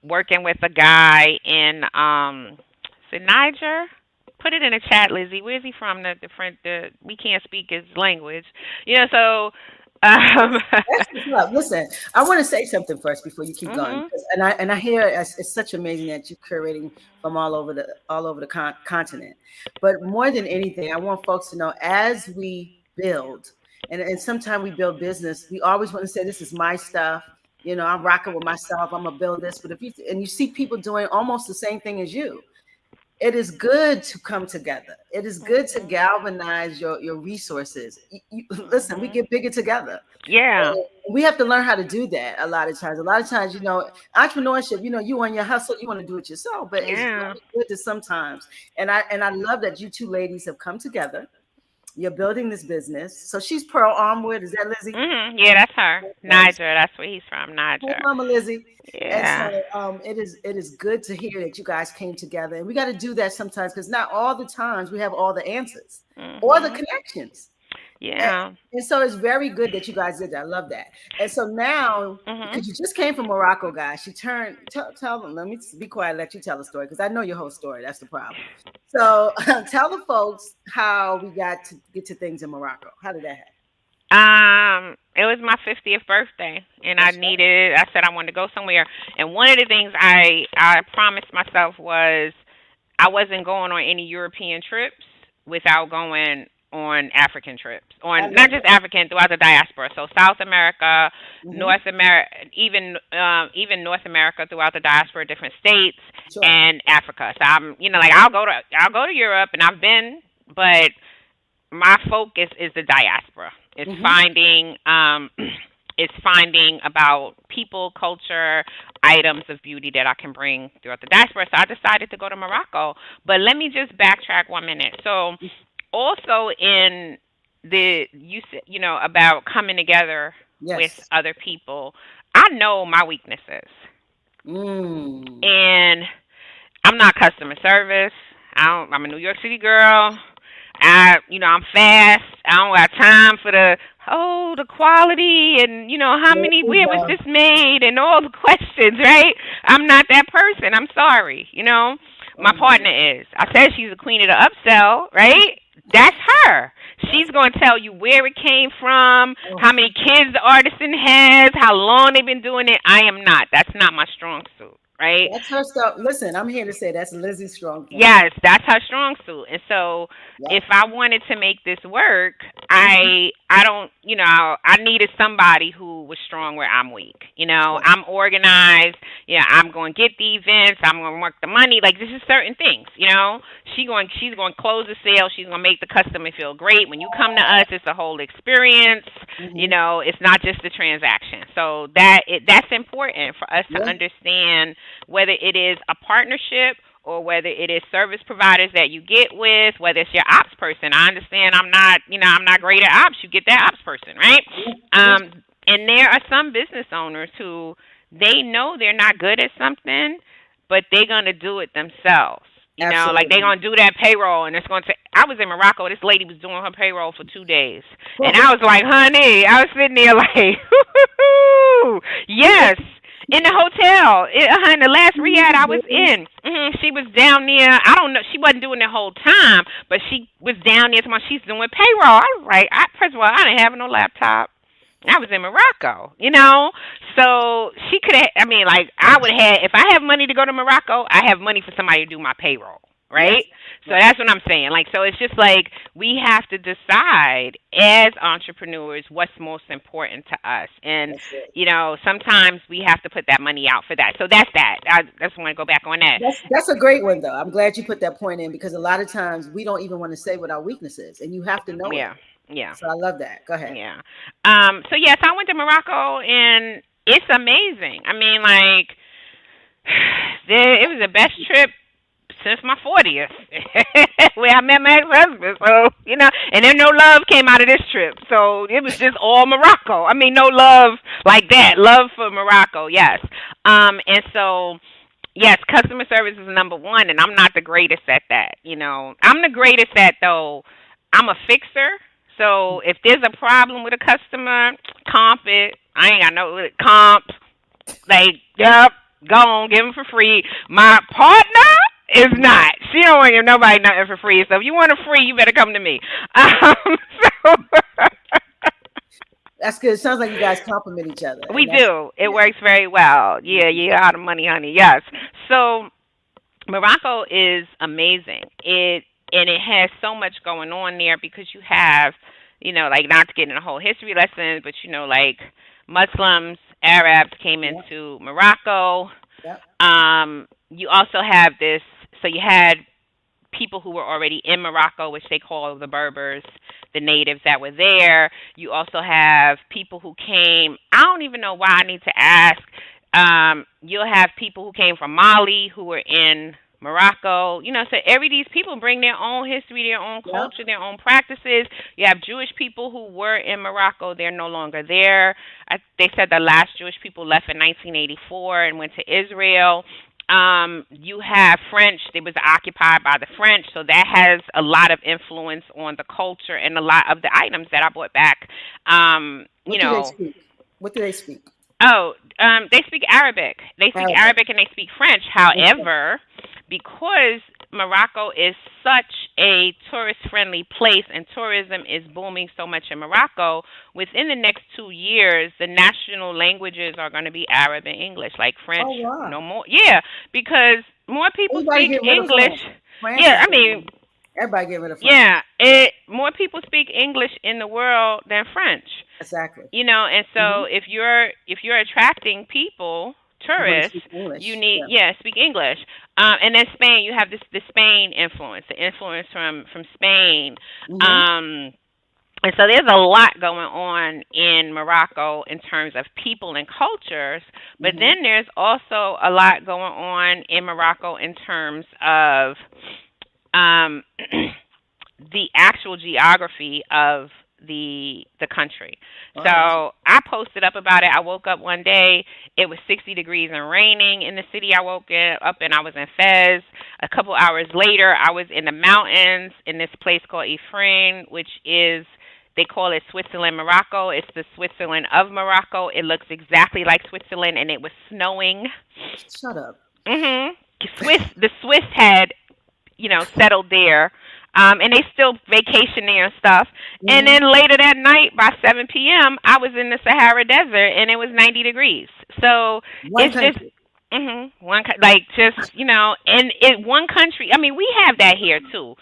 Working with a guy in is it Niger? Put it in the chat, Lizzie. Where's he from? The different the we can't speak his language. You know, so That's what's up. Listen, I want to say something first before you keep going, mhm. because, and I hear it's such amazing that you're curating from all over the continent. But more than anything, I want folks to know as we build, and sometimes we build business, we always want to say this is my stuff. You know, I'm rocking with myself. I'm gonna build this. But if you and you see people doing almost the same thing as you, it is good to come together. It is good to Mhm. galvanize your resources. Listen, we Mhm. get bigger together. Yeah. We have to learn how to do that a lot of times. A lot of times, you know, entrepreneurship, you know, you on your hustle, you want to do it yourself, but it's Yeah. very good to sometimes. And I love that you two ladies have come together. You're building this business. So she's Pearl Armwood. Is that Lizzie? Mhm. Yeah, that's her. Okay. Niger. That's where he's from. Hey, Niger. Mama Lizzie. And Yeah. so it is good to hear that you guys came together. And we got to do that sometimes because not all the times we have all the answers or the Mhm. connections. And, Yeah. and so it's very good that you guys did that. I love that. And so now, Mhm. because you just came from Morocco, guys, she turned, tell them, let me be quiet, let you tell the story because I know your whole story. That's the problem. So tell the folks how we got to get to things in Morocco. How did that happen? It was my 50th birthday, and I That's right. needed. I said I wanted to go somewhere, and one of the things I promised myself was I wasn't going on any European trips without going on African trips, I on not love just that. African throughout the diaspora. So South America, Hmm. North America, even North America throughout the diaspora, different states, Sure. and Africa. So I'm, like I'll go to Europe, and I've been, but my focus is the diaspora. It's Hmm. finding it's finding about people, culture, items of beauty that I can bring throughout the diaspora. So I decided to go to Morocco. But let me just backtrack 1 minute. So also in the about coming together with Yes. other people, I know my weaknesses. Mm. And I'm not customer service. I'm a New York City girl. I'm fast. I don't got time for the quality and how There many we where was go. this made and all the questions, right? I'm not that person. I'm sorry. My Oh my God. partner is. I said she's the queen of the upsell, right? That's her. That's She's going to tell you where it came from, oh, how many kids the artisan has, how long they've been doing it. I am not. That's not my strong suit, right? that's her stuff. Listen, I'm here to say that's Lizzie's strong point. Yes, that's her strong suit. And so if Yep. I wanted to make this work, Hmm. I don't, I needed somebody who was strong where I'm weak. Sure. I'm organized. Yeah, I'm going to get the events. I'm going to work the money. Like this is certain things. She's going to close the sale. She's going to make the customer feel great. When you come to us, it's a whole experience. Hmm. It's not just the transaction. So that's important for us to Yeah. understand whether it is a partnership or whether it is service providers that you get with, whether it's your ops person. I understand I'm not great at ops. You get that ops person, right? Yeah. Yeah. And there are some business owners who they know they're not good at something, but they're gonna do it themselves. Like they're Absolutely. gonna do that payroll, and it's gonna take. I was in Morocco. This lady was doing her payroll for 2 days, and I was like, "Honey," I was sitting there like, "Yes." In the hotel, in the last riad I was in, she was down there. I don't know, she wasn't doing the whole time, but she was down there. She's doing payroll. I was like, first of all, I didn't have no laptop. I was in Morocco. So she could have. I mean, like I would have. If I have money to go to Morocco, I have money for somebody to do my payroll. right? Yes. So Right. that's what I'm saying. Like, so it's just like we have to decide as entrepreneurs what's most important to us, and That's it. sometimes we have to put that money out for that. So that's that. I just want to go back on that. That's a great one though. I'm glad you put that point in because a lot of times we don't even want to say what our weakness is, and you have to know it. Yeah, yeah. So I love that. Go ahead. Yeah. So yes, I went to Morocco and it's amazing. I mean, like, it was the best trip since my 40th, where I met my ex-husband. So and then no love came out of this trip. So it was just all Morocco. I mean, no love like that. Love for Morocco, yes. And so yes, customer service is number one, and I'm not the greatest at that. I'm the greatest at though. I'm a fixer. So if there's a problem with a customer, comp it. I ain't got no comp. Like, yep, go on, give them for free. My partner is not. She don't want to give nobody nothing for free. So if you want it free, you better come to me. So That's good. It sounds like you guys compliment each other, we and that's do. It yeah. works very well. Yeah, you out of money, honey. Yes. So Morocco is amazing. It has so much going on there because you have, like, not to get into a whole history lesson, but like Muslims, Arabs came Yep. into Morocco. Yep. You also have this. So you had people who were already in Morocco, which they call the Berbers, the natives that were there. You also have people who came. I don't even know why I need to ask. You'll have people who came from Mali who were in Morocco. So every these people bring their own history, their own Yep. culture, their own practices. You have Jewish people who were in Morocco. They're no longer there. They said the last Jewish people left in 1984 and went to Israel. You have French. It was occupied by the French, so that has a lot of influence on the culture and a lot of the items that I brought back. Um, you What do they know, speak? What do they speak? Oh, they speak Arabic. They speak Arabic. Arabic and they speak French. Okay. However, because Morocco is such a tourist friendly place and tourism is booming so much in Morocco, within the next 2 years, the national languages are going to be Arab and English, like French, Oh wow. no more. Yeah, because more people Everybody speak get rid of English. France. France Yeah, is I mean, getting everybody get rid of France. yeah, more people speak English in the world than French. Exactly. And Hmm. so if you're attracting people, You're going to tourists, speak you English. need, Yeah. yeah, speak English. And then Spain, you have this the Spain influence, the influence from Spain. Hmm. Um, and so there's a lot going on in Morocco in terms of people and cultures, but Hmm. then there's also a lot going on in Morocco in terms of um, the actual geography of the country. So Oh wow. I posted up about it. I woke up one day, it was 60 degrees and raining in the city I woke up in. I was in Fez. A couple hours later, I was in the mountains in this place called Ifrin, which is, they call it Switzerland, Morocco. It's the Switzerland of Morocco. It looks exactly like Switzerland, and it was snowing. Shut up. Mhm. The Swiss had settled there. And they still vacation there and stuff. And Hmm. then later that night, by 7 p.m., I was in the Sahara Desert, and it was 90 degrees. So One it's just country. like just and it one country. I mean, we have that here too.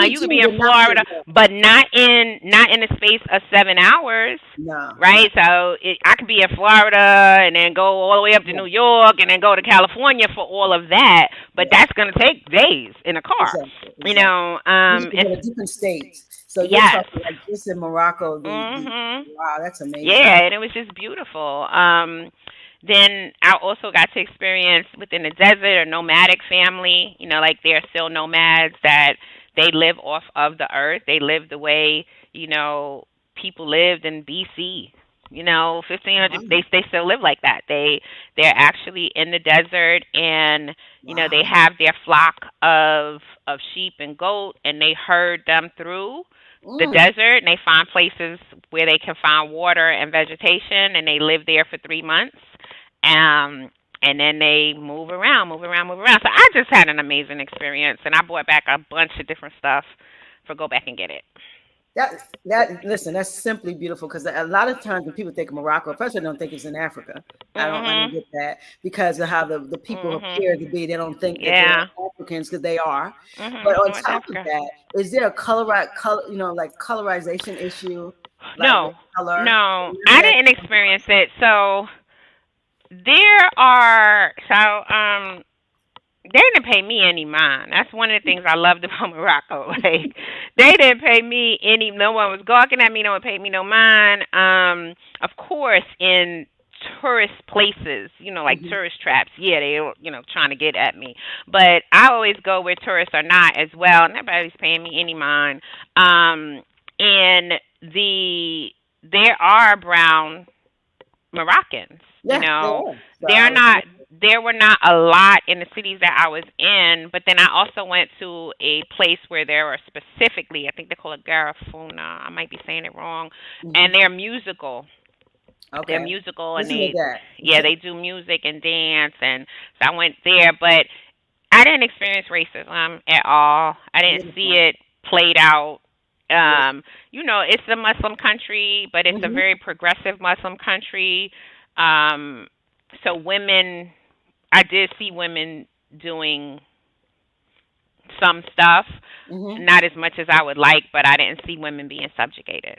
We You could do, be in but not to Florida, the but not in the space of 7 hours. no, no. Right, so I could be in Florida and then go all the way up to Yeah. New York and then go to California for all of that, but Yeah. that's gonna take days in a car. Exactly. Exactly. Because And they're different states. So you're yes. talking like this in Morocco. The Mhm. wow, that's amazing. Yeah, and it was just beautiful. Then I also got to experience within the desert a nomadic family. Like they're still nomads that they live off of the earth. They live the way people lived in BC. 1500. Wow. They still live like that. They're actually in the desert, and they Wow. have their flock of sheep and goat, and they herd them through the Mm. desert, and they find places where they can find water and vegetation, and they live there for 3 months. And then they move around, move around, move around. So I just had an amazing experience, and I brought back a bunch of different stuff for go back and get it. Listen, that's simply beautiful because a lot of times when people think of Morocco, first I don't think it's in Africa. I don't Mhm. get that because of how the people Mhm. appear to be. They don't think that they're Yeah. Africans because they are. But Mhm. on North top of Africa. that, is there a like colorization issue, like with No. color? No. None of I that didn't experience compromise. it. So there are they didn't pay me any mind. That's one of the things I loved about Morocco. Like they didn't pay me any. No one was gawking at me. No one paid me no mind. Of course, in tourist places, like Mhm. tourist traps. Yeah, they were, trying to get at me. But I always go where tourists are not as well. Nobody's paying me any mind. And there are brown Moroccans. Yes, they are. So I They're was not. There were not a lot in the cities that I was in, but then I also went to a place where there were specifically, I think they call it Garifuna. I might be saying it wrong, and mhm. they're musical. They're Okay. musical, and Listen to yeah, that. they do music and dance, and so I went there, but I didn't experience racism at all. I didn't see Beautiful. it played out. Beautiful. It's a Muslim country, but it's a Hmm. very progressive Muslim country. Um, so women, I did see women doing some stuff, Hmm. not as much as I would like, but I didn't see women being subjugated.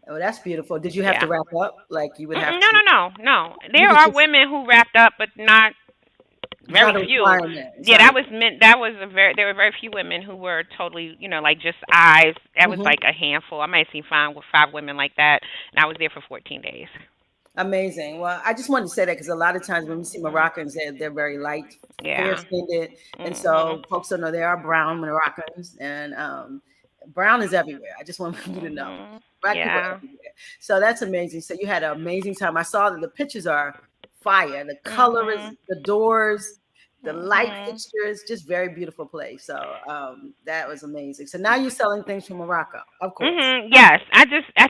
Oh, that's beautiful. Did you have to Yeah. wrap up? Like you would have Mm-mm, no, to. no, no, no. You There could are just. women who wrapped up, but not It's very not a few. requirement. It's Yeah, not a. that was meant. That was a very. There were very few women who were totally, like just eyes. That was Hmm. like a handful. I might have seen five women like that, and I was there for 14 days. Amazing. Well, I just wanted to say that because a lot of times when we see Mhm. Moroccans, they're very light, fair Yeah. skinned, and Mhm. so folks don't know there are brown Moroccans, and brown is everywhere. I just want you to know, Mhm. black people are Yeah. everywhere. So that's amazing. So you had an amazing time. I saw that the pictures are fire. The color is Mhm. the doors, the light Mhm. fixtures, just very beautiful place. So that was amazing. So now you're selling things from Morocco, of course. Yes, I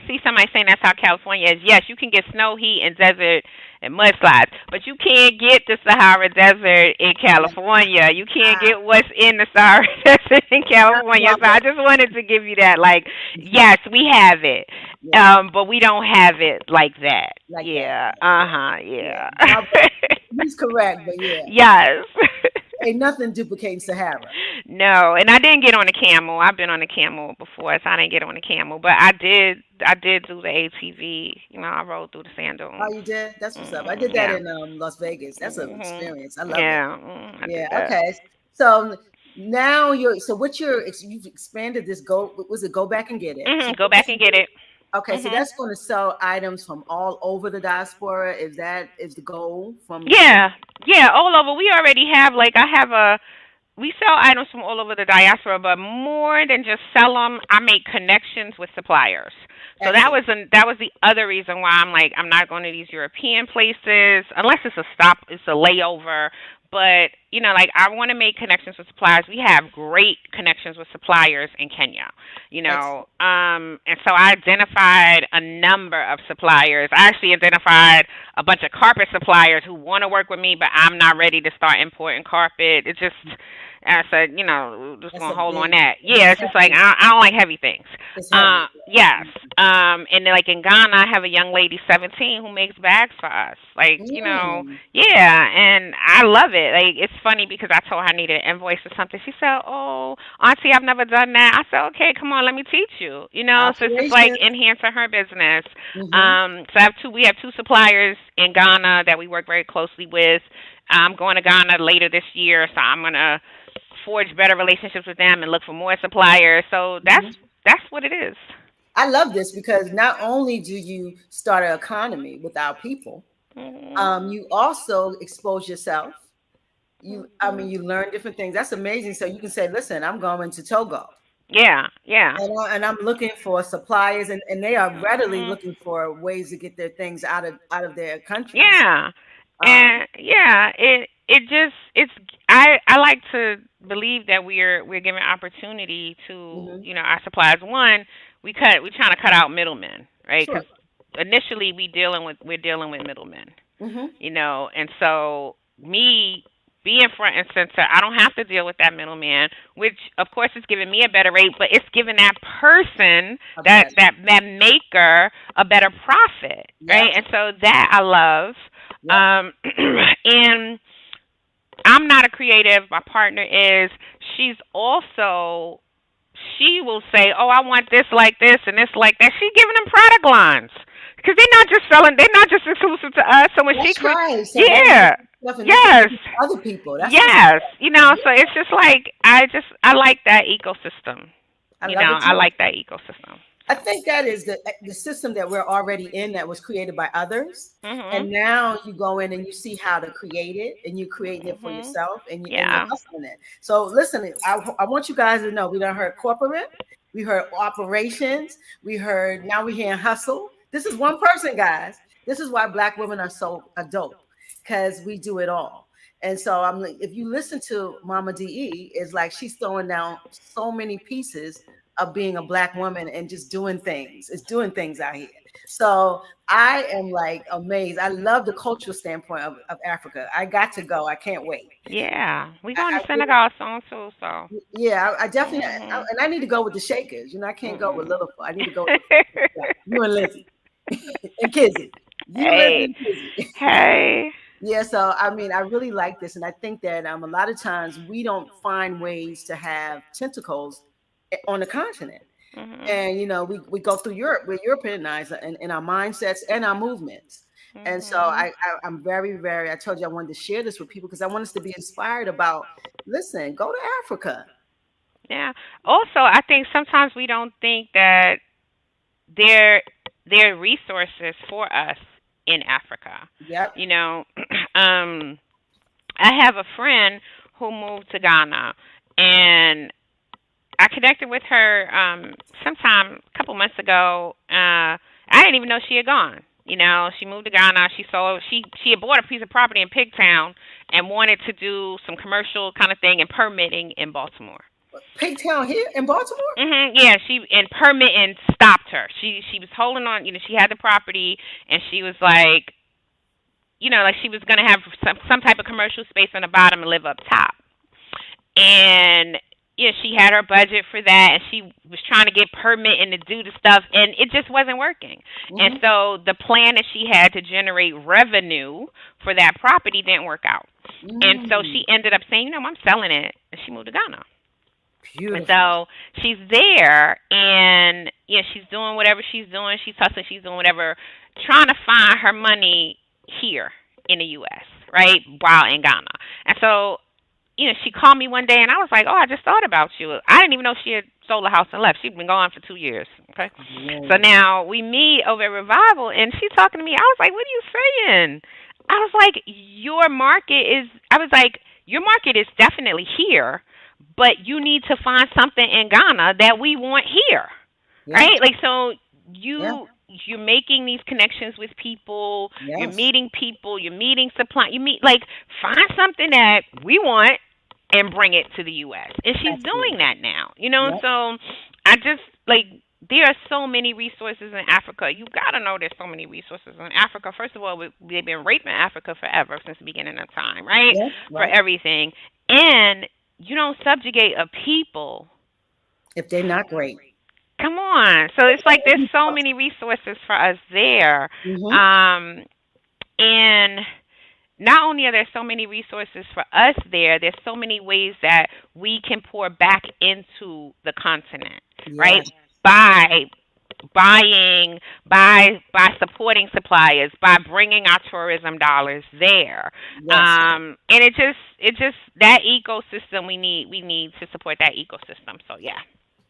see somebody saying that's how California is. Yes, you can get snow, heat, and desert and mudslides, but you can't get the Sahara Desert in Yeah. California. You can't get what's in the Sahara Desert in Not California. So I Columbus. just wanted to give you that. Like, yes, we have it, Yeah, but we don't have it like that. like that. Yeah. Yeah. Uh huh. Yeah, Yeah. now he's correct, but yeah, Yes. ain't nothing duplicating Sahara. No, and I didn't get on a camel. I've been on a camel before, so I didn't get on a camel. But I did. I did do the ATV. I rode through the sand Oh, dunes. you did? That's what's up. I did that Yeah. in Las Vegas. That's an experience. I love it. Yeah. I Yeah. did that. Okay. So now you've expanded this go. Was it go back and get it? So Go go back back and and get get it. it. Okay, so Mhm. that's going to sell items from all over the diaspora. Is the goal from? Yeah. Yeah. All over. We already have I have a we sell items from all over the diaspora, but more than just sell them, I make connections with suppliers. So Excellent. that was the other reason why I'm not going to these European places unless it's a stop, it's a layover. But I want to make connections with suppliers. We have great connections with suppliers in Kenya. Excellent. And so I identified a number of suppliers. I actually identified a bunch of carpet suppliers who want to work with me, but I'm not ready to start importing carpet. It's just I said, just That's gonna a hold on big. that. It's Yeah, it's just like heavy. I don't like heavy things. It's heavy. Yes. And then, in Ghana, I have a young lady, 17, who makes bags for us. Mm. Yeah, and I love it. Like, it's funny because I told her I needed an invoice or something. She said, "Oh, Auntie, I've never done that." I said, "Okay, come on, let me teach you." So it's just like Operations. enhancing her business. Hmm. So we have two suppliers in Ghana that we work very closely with. I'm going to Ghana later this year, so I'm gonna forge better relationships with them and look for more suppliers. So that's what it is. I love this because not only do you start an economy with our people, Mhm. you also expose yourself. I mean, Mhm. you learn different things. That's amazing. So you can say, "Listen, I'm going to Togo, Yeah, yeah. and I'm looking for suppliers, and they are readily Mhm. looking for ways to get their things out of their countries." Yeah. Um, And yeah, it just it's I like to believe that we're giving opportunity to, mhm. our suppliers. One, we're trying to cut out middlemen, right? Sure. Cuz initially we're dealing with middlemen, Hmm. and so me being front and center. I don't have to deal with that middleman, which of course is giving me a better rate, but it's giving that person, I that bet. that maker, a better profit, right? Yep. And so that I love. Yep. And I'm not a creative. My partner is. She's also, she will say, "Oh, I want this like this and this like that." She's giving them product lines because they're not just selling. They're not just exclusive to us. So when she, That's right. So they yeah, stuff and they can yes, use other people. That's what's yes, you know. yeah, So it's just like I like that ecosystem. I You love know, it I too. like that ecosystem. I So. think that is the system that we're already in that was created by others. Mhm. And now you go in and you see how to create it and you're creating it for Mhm. yourself and you're Yeah. hustling it. So listen, I want you guys to know we done heard corporate, we heard operations, we heard now we're hearing hustle. This is one person, guys. This is why Black women are so dope because we do it all. And so I'm like, if you listen to Mama DE, it's like she's throwing down so many pieces of being a Black woman and just doing things. It's doing things out here. So I am like amazed. I love the cultural standpoint of Africa. I got to go. I can't wait. Yeah. We going to I really, Senegal soon too. So. yeah, I definitely, Mhm. and I need to go with the Shakers. You know, I can't go with Mm. Little. I need to go with you and Lizzie and Kizzy. You, Lizzie, Hey. and Kizzy. Hey. Yeah, so I mean, I really like this, and I think that a lot of times we don't find ways to have tentacles on the continent. Mhm. And we go through Europe, we're Europeanized in our mindsets and our movements. And so Mhm. I'm very, very, I told you I wanted to share this with people because I want us to be inspired about, listen, go to Africa. Yeah. Also, I think sometimes we don't think that there there are resources for us in Africa. Yep. You know, um, I have a friend who moved to Ghana, and I connected with her sometime a couple months ago. I didn't even know she had gone. You know, she moved to Ghana. She had bought a piece of property in Pigtown and wanted to do some commercial kind of thing and permitting in Baltimore. Pigtown here in Baltimore? Yeah, she and permitting stopped her. She was holding on. You know, she had the property and she was like, like she was gonna have some type of commercial space on the bottom and live up top. And she had her budget for that, and she was trying to get permit and to do the stuff, and it just wasn't working. And Hmm. so the plan that she had to generate revenue for that property didn't work out. And so Mm, she ended up saying, I'm selling it, and she moved to Ghana. And beautiful. so she's there, and she's doing whatever she's doing. She's hustling. She's doing whatever, trying to find her money here in the U.S. Right, while in Ghana. And so she called me one day, and I was like, "Oh, I just thought about you." I didn't even know she had sold the house and left. She'd been gone for 2 years. Okay, so Whoa. now we meet over at Revival, and she's talking to me. I was like, "What are you saying?" I was like, "Your market is." I was like, "Your market is definitely here, but you need to find something in Ghana that we want here, Yeah. right?" Like, so Yeah. you're making these connections with people, you're Yes. meeting people, you're meeting supply, you meet, like, find something that we want and bring it to the US. And she's doing Absolutely. that now. You know, Yep. so I just like, there are so many resources in Africa. You got to know there's so many resources in Africa. First of all, they've been raping Africa forever since the beginning of time, right? Yes. For Right. everything. And you don't subjugate a people. If they're not great. Come on. So it's like there's so many resources for us there. Mm-hmm. Um and not only are there so many resources for us there, there's so many ways that we can pour back into the continent, right? Yes. By buying, by supporting suppliers, by bringing our tourism dollars there, Yes. and it just that ecosystem we need to support that ecosystem. So yeah.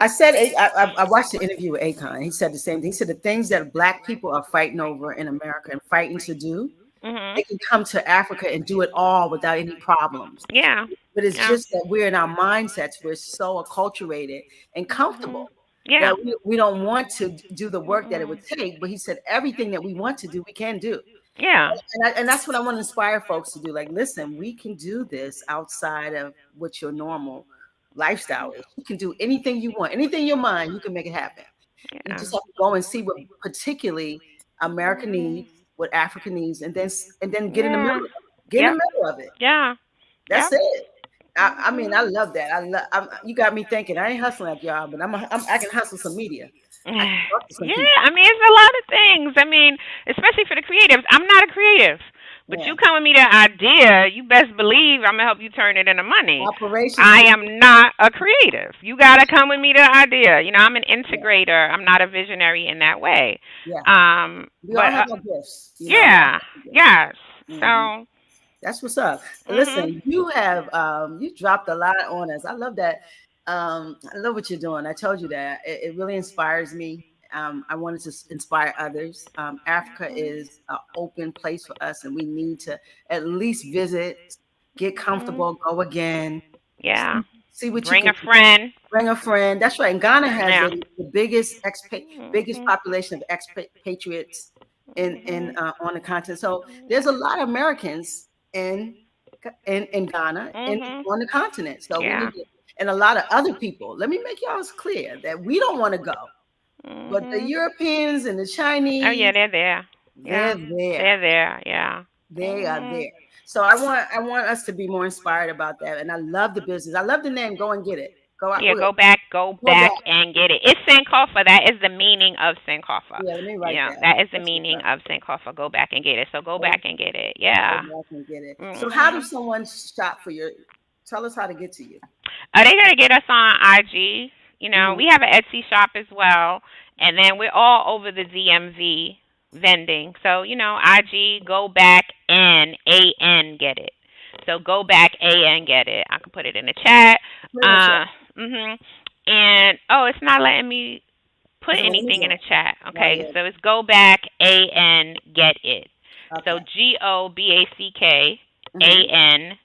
I said I watched the interview with Akon. He said the same thing. He said the things that Black people are fighting over in America and fighting to do, they Mhm. can come to Africa and do it all without any problems. Yeah. But it's Yeah. just that we're in our mindsets, we're so acculturated and Mhm. comfortable Yeah. that we don't want to do the work that it would Mm-mm. take. But he said everything that we want to do, we can do. Yeah. And that's what I want to inspire folks to do. Like, listen, we can do this outside of what your normal lifestyle is. You can do anything you want, anything in your mind, you can make it happen. You Yeah. just have to go and see what particularly America Mhm. needs, what Africa needs, and then get in the Yeah. middle. Get in Yep. the middle of it. Yeah. Yeah. That's it. I mean, I love that. You got me thinking. I ain't hustling at y'all, but I can hustle some media. I can talk to some Yeah, people. I mean, it's a lot of things. I mean, especially for the creatives. I'm not a creative, but Yeah. you come with me the idea, you best believe I'm gonna help you turn it into money. Operations. I am not a creative. You gotta come with me the idea. You know, I'm an Yeah. integrator. I'm not a visionary in that way. Yeah. We all But have our gifts. We all yeah, have our gifts. yes. Hmm. So, That's what's up. mhm, Listen, you dropped a lot on us. I love that. I love what you're doing. I told you that it really inspires me. I wanted to inspire others. Africa is an open place for us, and we need to at least visit, get mhm, comfortable, go again, yeah. see what you Bring can a friend. bring a friend. That's right. And Ghana has Yeah. the biggest Mhm, population of expatriates in mhm, on the continent. So there's a lot of Americans in in Ghana and mhm. on the continent. So we Yeah. need to, and a lot of other people. Let me make y'all clear that we don't want to go, but the Mhm. Europeans and the Oh yeah, Chinese, they're there. they're Yeah, there. they're there. Yeah. They are Mhm. there. So I want us to be more inspired about that. And I love the business. I love the name. Go and get it. Go out. Yeah, go Go back. back and get it. It's Sankofa. That is the meaning of Sankofa. Yeah, let me You write know, that. that is the That's what's meaning up. of Sankofa. Go back and get it. So go Go, back and get it. go Yeah. back and get it. So how Mhm. does someone shop for your? Tell us how to get to you. They gotta get us on IG. You know, Hmm. we have an Etsy shop as well, and then we're all over the DMV vending. So you know, IG, go back and get it. So go back and get it. I can put it in the chat. Put it in the chat. Uh, mhm. And oh, it's not letting me put So let me anything in go. the chat. Oh Okay, yeah. so it's go back and get it. So Okay. Hmm. GOBACKANGETIT,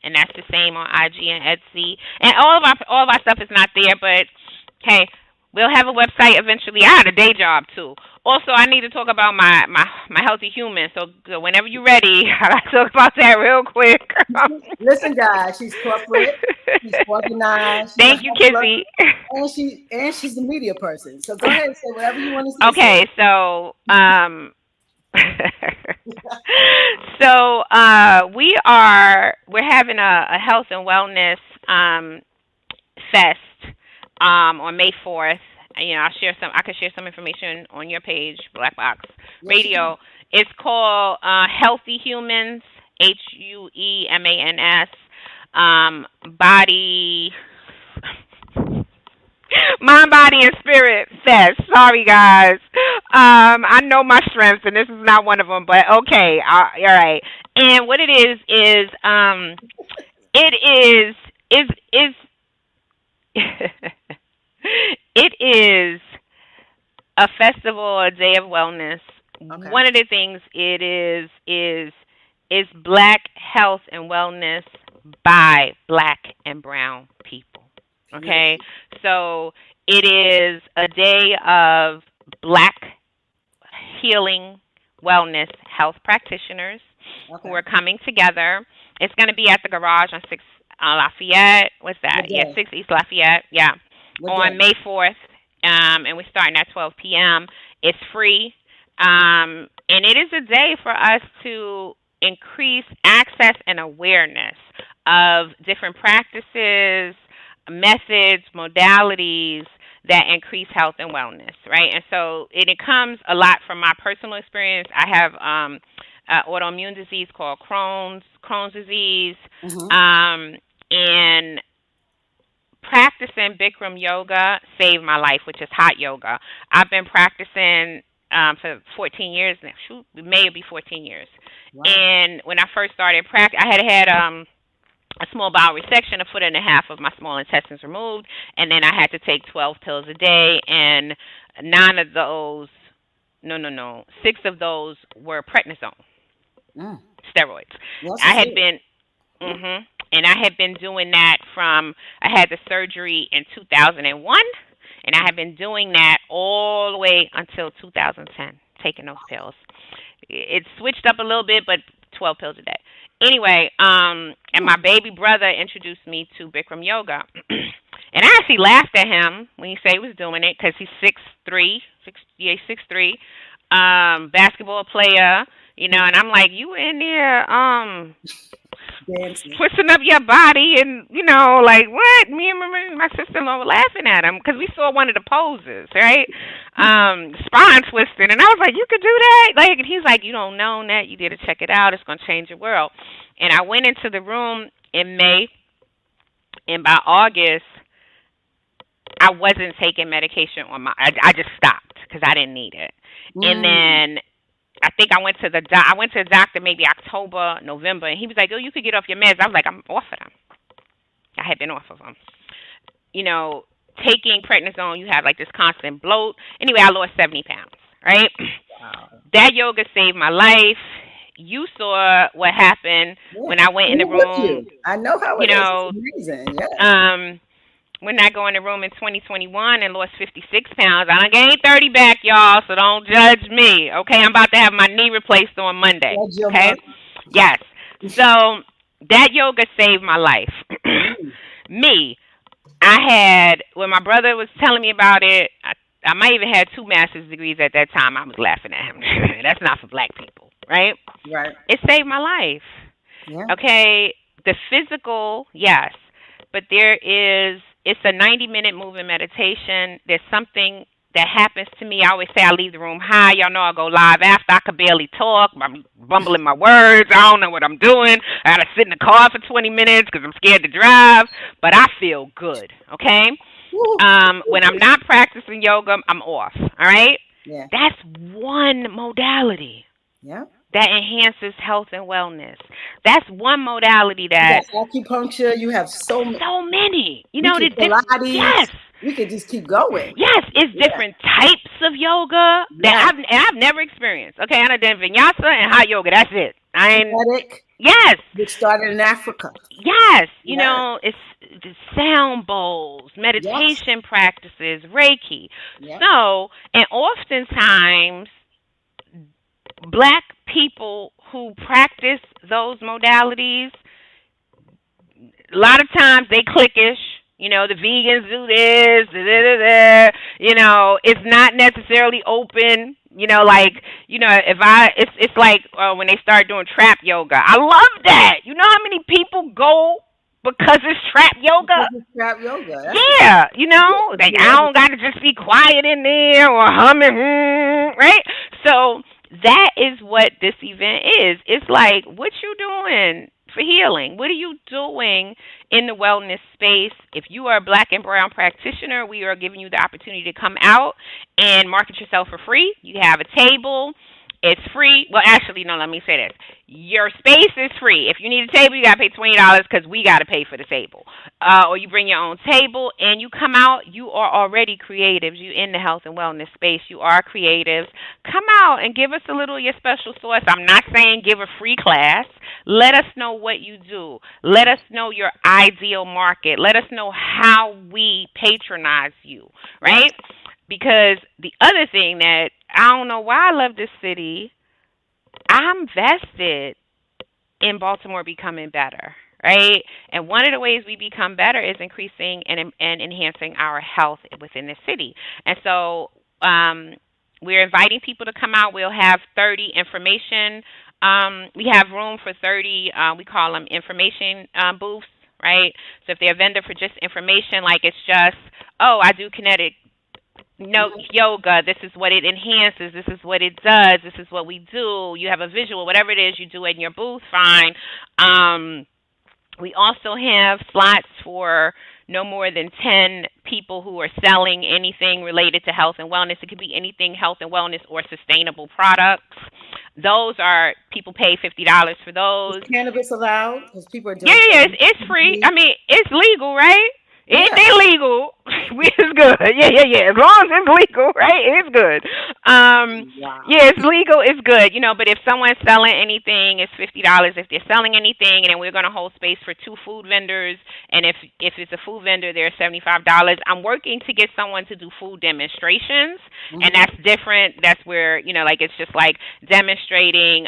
and that's the same on IG and Etsy. And all of our stuff is not there, but hey, we'll have a website eventually. I had a day job too. Also, I need to talk about my healthy human. So whenever you're ready, I'll talk about that real quick. Listen, guys, she's corporate. She's organized. She's a Thank you, hustler, Kizzy. and she's the media person. So go ahead and say whatever you want to say. Say Okay, it. so so we're having a health and wellness fest on May 4th. You know, I could share some information on your page, Black Box Yes, you can. Radio. It's called Healthy Humans, HUEMANS, body Mind, body, and spirit says, sorry guys. I know my strengths, and this is not one of them, but okay, all right. And what it is, it is a festival, a day of wellness. Okay. One of the things it is Black health and wellness by Black and brown people. Okay, Beautiful. so it is a day of Black healing, wellness, health practitioners who Okay. are coming together. It's going to be at the garage on 6 Lafayette. What's that? What Yeah, day? 6 East Lafayette. Yeah, What on day? May 4th. And we're starting at 12 p.m. It's free. And it is a day for us to increase access and awareness of different practices, methods, modalities that increase health and wellness, right? And so it comes a lot from my personal experience. I have autoimmune disease called Crohn's disease, Mm-hmm. um, and practicing Bikram yoga saved my life, which is hot yoga. I've been practicing for 14 years now. Shoot, it may be 14 years. Wow. And when I first started practice, I had a small bowel resection, a foot and a half of my small intestines removed, and then I had to take 12 pills a day, and nine of those, no, 6 of those were prednisone Mm. steroids. Well, that's a I had serious. been, and I had been doing that from I had the surgery in 2001, and I had been doing that all the way until 2010, taking those pills. It switched up a little bit, but 12 pills a day. Anyway, and my baby brother introduced me to Bikram yoga, and I actually laughed at him when he said he was doing it because he's 6'3", 6'3", basketball player. And I'm like, you in there, Dancing. twisting up your body, and like what? Me and my sister-in-law were laughing at him because we saw one of the poses, right? Spine twisting, and I was like, you could do that, like, and he's like, you don't know that, you got to check it out. It's gonna change your world. And I went into the room in May, and by August, I wasn't taking medication on my. I just stopped because I didn't need it, and Mm. then I think I went to the doctor maybe October, November, and he was like, "Oh, you could get off your meds." I was like, "I'm off of them. I had been off of them." You know, taking prednisone, you have like this constant bloat. Anyway, I lost 70 pounds. Right? Wow. That yoga saved my life. You saw what happened Yeah. when I went in the I'm with room. you. I know how You it is. It's know, amazing. Yeah. when I go in the room in 2021 and lost 56 pounds. I done gained 30 back, y'all, so don't judge me. Okay, I'm about to have my knee replaced on Monday. Judge your Okay? mother. Yes. So that yoga saved my life. Mm. Me, I had, when my brother was telling me about it, I might even had 2 master's degrees at that time. I was laughing at him. That's not for black people, right? Right. It saved my life. Yeah. Okay, the physical, yes, but it's a 90-minute moving meditation. There's something that happens to me. I always say I leave the room high. Y'all know I go live after. I could barely talk. I'm bumbling my words. I don't know what I'm doing. I gotta sit in the car for 20 minutes because I'm scared to drive. But I feel good. Okay. Woo. When I'm not practicing yoga, I'm off. All right. Yeah. That's one modality Yeah. that enhances health and wellness. That's one modality You that got acupuncture. You have so many. so many. We The could Pilates. yes, We could just keep going. yes, it's Yeah. different types of yoga Yeah. that I've never experienced. Okay, I done vinyasa and hot yoga. That's it. I ain't. Kinetic, Yes, which started in Africa. yes. Yeah. It's the sound bowls, Yes. meditation practices, Reiki. Yeah. So, and oftentimes, black people who practice those modalities, a lot of times they cliquish. The vegans do this, da, da, da, da. It's not necessarily open. It's like when they start doing trap yoga. I love that. You know how many people go because it's trap yoga? This is trap yoga. That's Yeah, like yeah. I don't got to just be quiet in there or humming, right? So that is what this event is. It's like, what you doing for healing? What are you doing in the wellness space? If you are a black and brown practitioner, we are giving you the opportunity to come out and market yourself for free. You have a table. It's free. Well, actually, no, let me say this. Your space is free. If you need a table, you got to pay $20 because we got to pay for the table. Or you bring your own table and you come out. You are already creatives. You in the health and wellness space. You are creatives. Come out and give us a little of your special sauce. I'm not saying give a free class. Let us know what you do. Let us know your ideal market. Let us know how we patronize you, right? Because the other thing that I don't know why I love this city, I'm vested in Baltimore becoming better, right? And one of the ways we become better is increasing and enhancing our health within the city. And so we're inviting people to come out. We'll have 30 information. We have room for 30, we call them information booths, right? So if they're a vendor for just information, like it's just, oh, I do kinetic yoga, this is what it enhances, this is what it does, this is what we do. You have a visual, whatever it is you do in your booth, fine. We also have slots for no more than 10 people who are selling anything related to health and wellness. It could be anything health and wellness or sustainable products. Those are, people pay $50 for those. Is cannabis allowed? Because people are doing Yeah, it's free. I mean, it's legal, right? Anything legal, it's good. Yeah. As long as it's legal, right? It's good. Wow. Yeah, it's legal. It's good. But if someone's selling anything, it's $50. If they're selling anything, and then we're gonna hold space for 2 food vendors, and if it's a food vendor, they're $75. I'm working to get someone to do food demonstrations, and that's different. That's where like it's just like demonstrating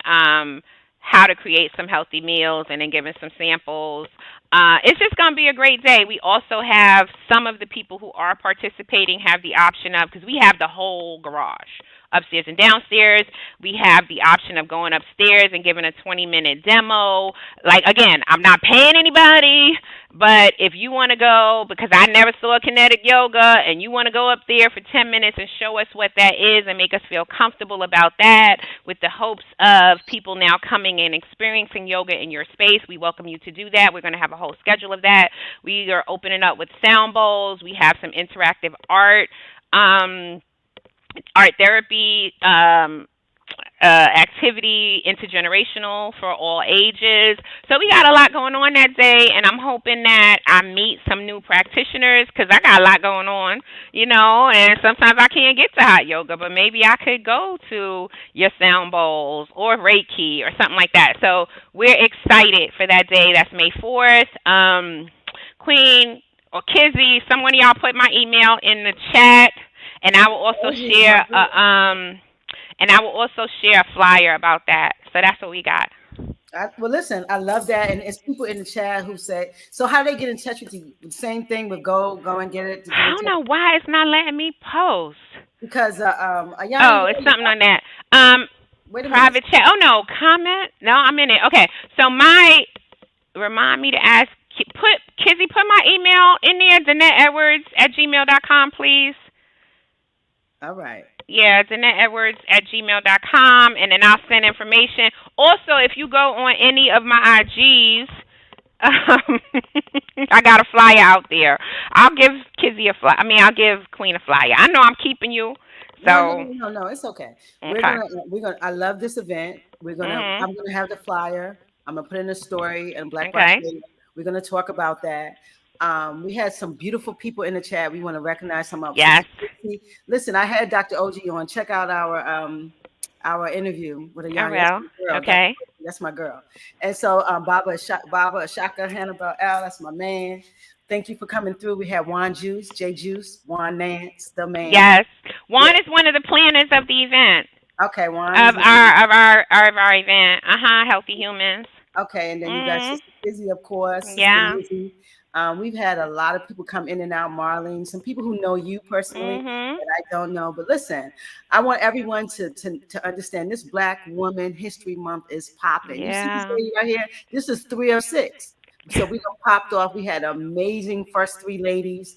how to create some healthy meals and then giving some samples. It's just going to be a great day. We also have some of the people who are participating have the option of, because we have the whole garage upstairs and downstairs. We have the option of going upstairs and giving a 20-minute demo. Like, again, I'm not paying anybody, but if you want to go, because I never saw kinetic yoga, and you want to go up there for 10 minutes and show us what that is and make us feel comfortable about that, with the hopes of people now coming and experiencing yoga in your space, we welcome you to do that. We're going to have a whole schedule of that. We are opening up with sound bowls. We have some interactive um, art therapy, activity, intergenerational for all ages. So we got a lot going on that day, and I'm hoping that I meet some new practitioners because I got a lot going on, and sometimes I can't get to hot yoga, but maybe I could go to your sound bowls or Reiki or something like that. So we're excited for that day. That's May 4th. Queen or Kizzy, someone of y'all put my email in the chat, and I will also share a flyer about that. So that's what we got. Well, listen, I love that, and it's people in the chat who say, "So how do they get in touch with you?" The same thing with go and get it. I don't know why it's not letting me post. Because it's something on that. Wait a private minute. chat. Oh no, comment. No, I'm in it. Okay, so remind me to ask. Kizzy, put my email in there. DennettEdwards@gmail.com, please. All right. Yeah, DennettEdwards@gmail.com, and then I'll send information. Also, if you go on any of my IGs, I got a flyer out there. I'll give Kizzy a flyer. I'll give Queen a flyer. I know I'm keeping you. So no, it's okay. Okay. We're gonna. I love this event. I'm gonna have the flyer. I'm gonna put in a story and Black Box Okay. Radio. We're gonna talk about that. We had some beautiful people in the chat. We want to recognize some of them. Yes. Listen, I had Dr. OG on. Check out our interview with a young girl. Okay. That's my girl. And so Baba Ashaka, Hannibal L, that's my man. Thank you for coming through. We had Juan Juice, J Juice, Juan Nance, the man. Yes. Juan is one of the planners of the event. Okay, Juan. Of our event. Healthy Humans. Okay, and then you got Sister Kizzy, of course. Sister Yeah. Lizzie. We've had a lot of people come in and out, Marlene, some people who know you personally that I don't know. But listen, I want everyone to understand this Black Woman History Month is popping. Yeah. You see this lady right here? This is 3 of 6. So we done popped off. We had amazing first 3 ladies.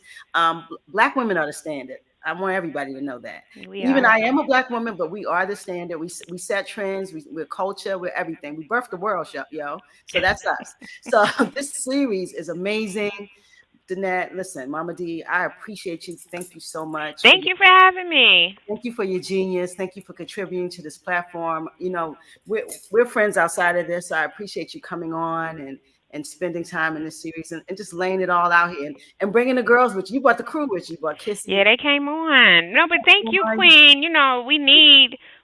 Black women are the standard. I want everybody to know that. I am a Black woman, but we are the standard. We set trends. We're culture. We're everything. We birthed the world, yo. So that's us. So this series is amazing. Dennett, listen, Mama D, I appreciate you. Thank you so much. Thank you for having me. Thank you for your genius. Thank you for contributing to this platform. We're friends outside of this, so I appreciate you coming on and spending time in this series and just laying it all out here and bringing the girls with you. You brought the crew with you. You brought Kissy. Yeah, they came on. No, but thank you, Queen.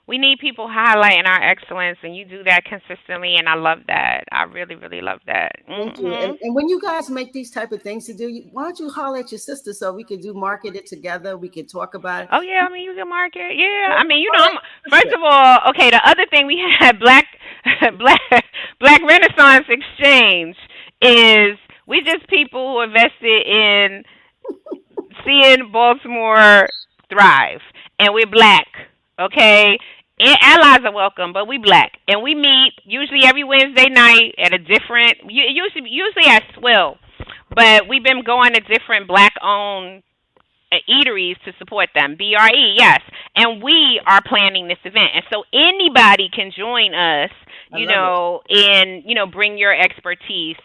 We need people highlighting our excellence, and you do that consistently, and I love that. I really, really love that. Thank you. And when you guys make these type of things to do, why don't you holler at your sister so we can market it together? We can talk about it. Oh yeah, you can market. Yeah, first of all, okay. The other thing we had Black Renaissance Exchange is we just people who invested in seeing Baltimore thrive, and we're Black. Okay. And allies are welcome, but we Black, and we meet usually every Wednesday night at a different, usually at Swill, but we've been going to different Black-owned eateries to support them. BRE, yes, and we are planning this event, and so anybody can join us. And bring your expertise.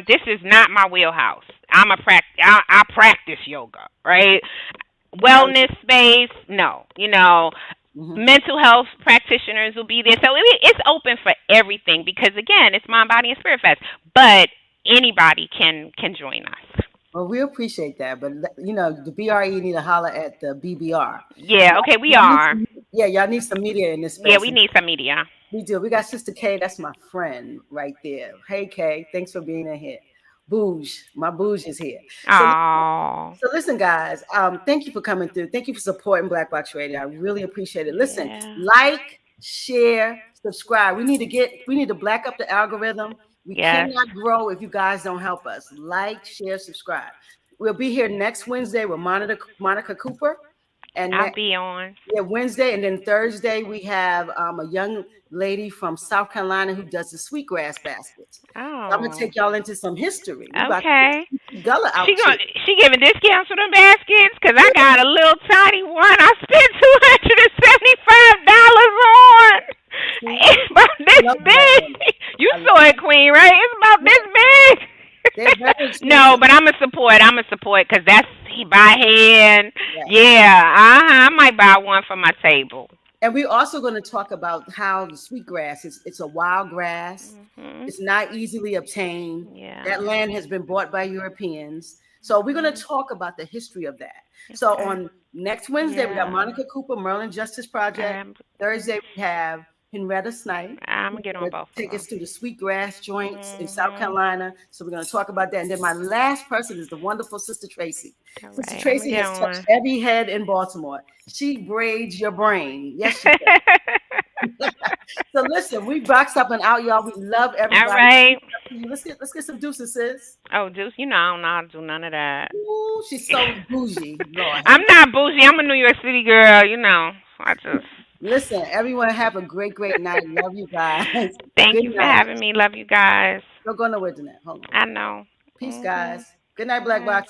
This is not my wheelhouse. I practice yoga, right? Wellness space, no, Mental health practitioners will be there. So it's open for everything because, again, it's Mind, Body, and Spirit Fest. But anybody can join us. Well, we appreciate that. But, the BRE need to holler at the BBR. Yeah, okay, we are. Y'all need some media in this space. Yeah, we need some media. We do. We got Sister K. That's my friend right there. Hey, K. Thanks for being in here. Bouge, my Bouge is here. So listen, guys, thank you for coming through. Thank you for supporting Black Box Radio. I really appreciate it. Listen, like, share, subscribe. We need to black up the algorithm. We cannot grow if you guys don't help us. Like, share, subscribe. We'll be here next Wednesday with Monica Cooper. And I'll be on. yeah, Wednesday, and then Thursday we have a young lady from South Carolina who does the sweetgrass baskets. So I'm gonna Oh, take y'all into some history. We about to okay. get Gullah She out going here. she giving discounts for them baskets? Cause I got a little tiny one. I spent $275 on. See, It's about I love this black women. big. You I love saw it, Queen, right? It's about it. this big. They're very No, expensive. but I'm a support. I'm a support because that's he by hand. Yes. Yeah, I might buy one for my table. And we're also going to talk about how the sweetgrass is it's a wild grass. Mhm. It's not easily obtained. Yeah. That land has been bought by Europeans. So we're going to Mhm. talk about the history of that. So Okay. on next Wednesday, we got Yeah. Monica Cooper, Merlin Justice Project. I'm. Thursday, we have Henrietta Snipe, I'm who's gonna get on going to both of take them. us through the sweetgrass joints in South Mhm. Carolina. So we're going to talk about that. And then my last person is the wonderful Sister Tracy. All Sister right. I'm gonna Tracy get has touched on. every head in Baltimore. She braids your brain. Yes, she does. So listen, we box up and out, y'all. We love All everybody. right. Let's get some deuces, sis. Oh, Deuce, you know I don't know how to do none of that. Ooh, she's so bougie. Lord have I'm mercy. not bougie. I'm a New York City girl. You know. I just. Listen, everyone have a great, great night. Love you guys. Thank Good you for night. having me. Love you guys. Don't go nowhere, Jeanette. Hold on. I know. Peace, Mhm. guys. Good night, Black Bye. Box.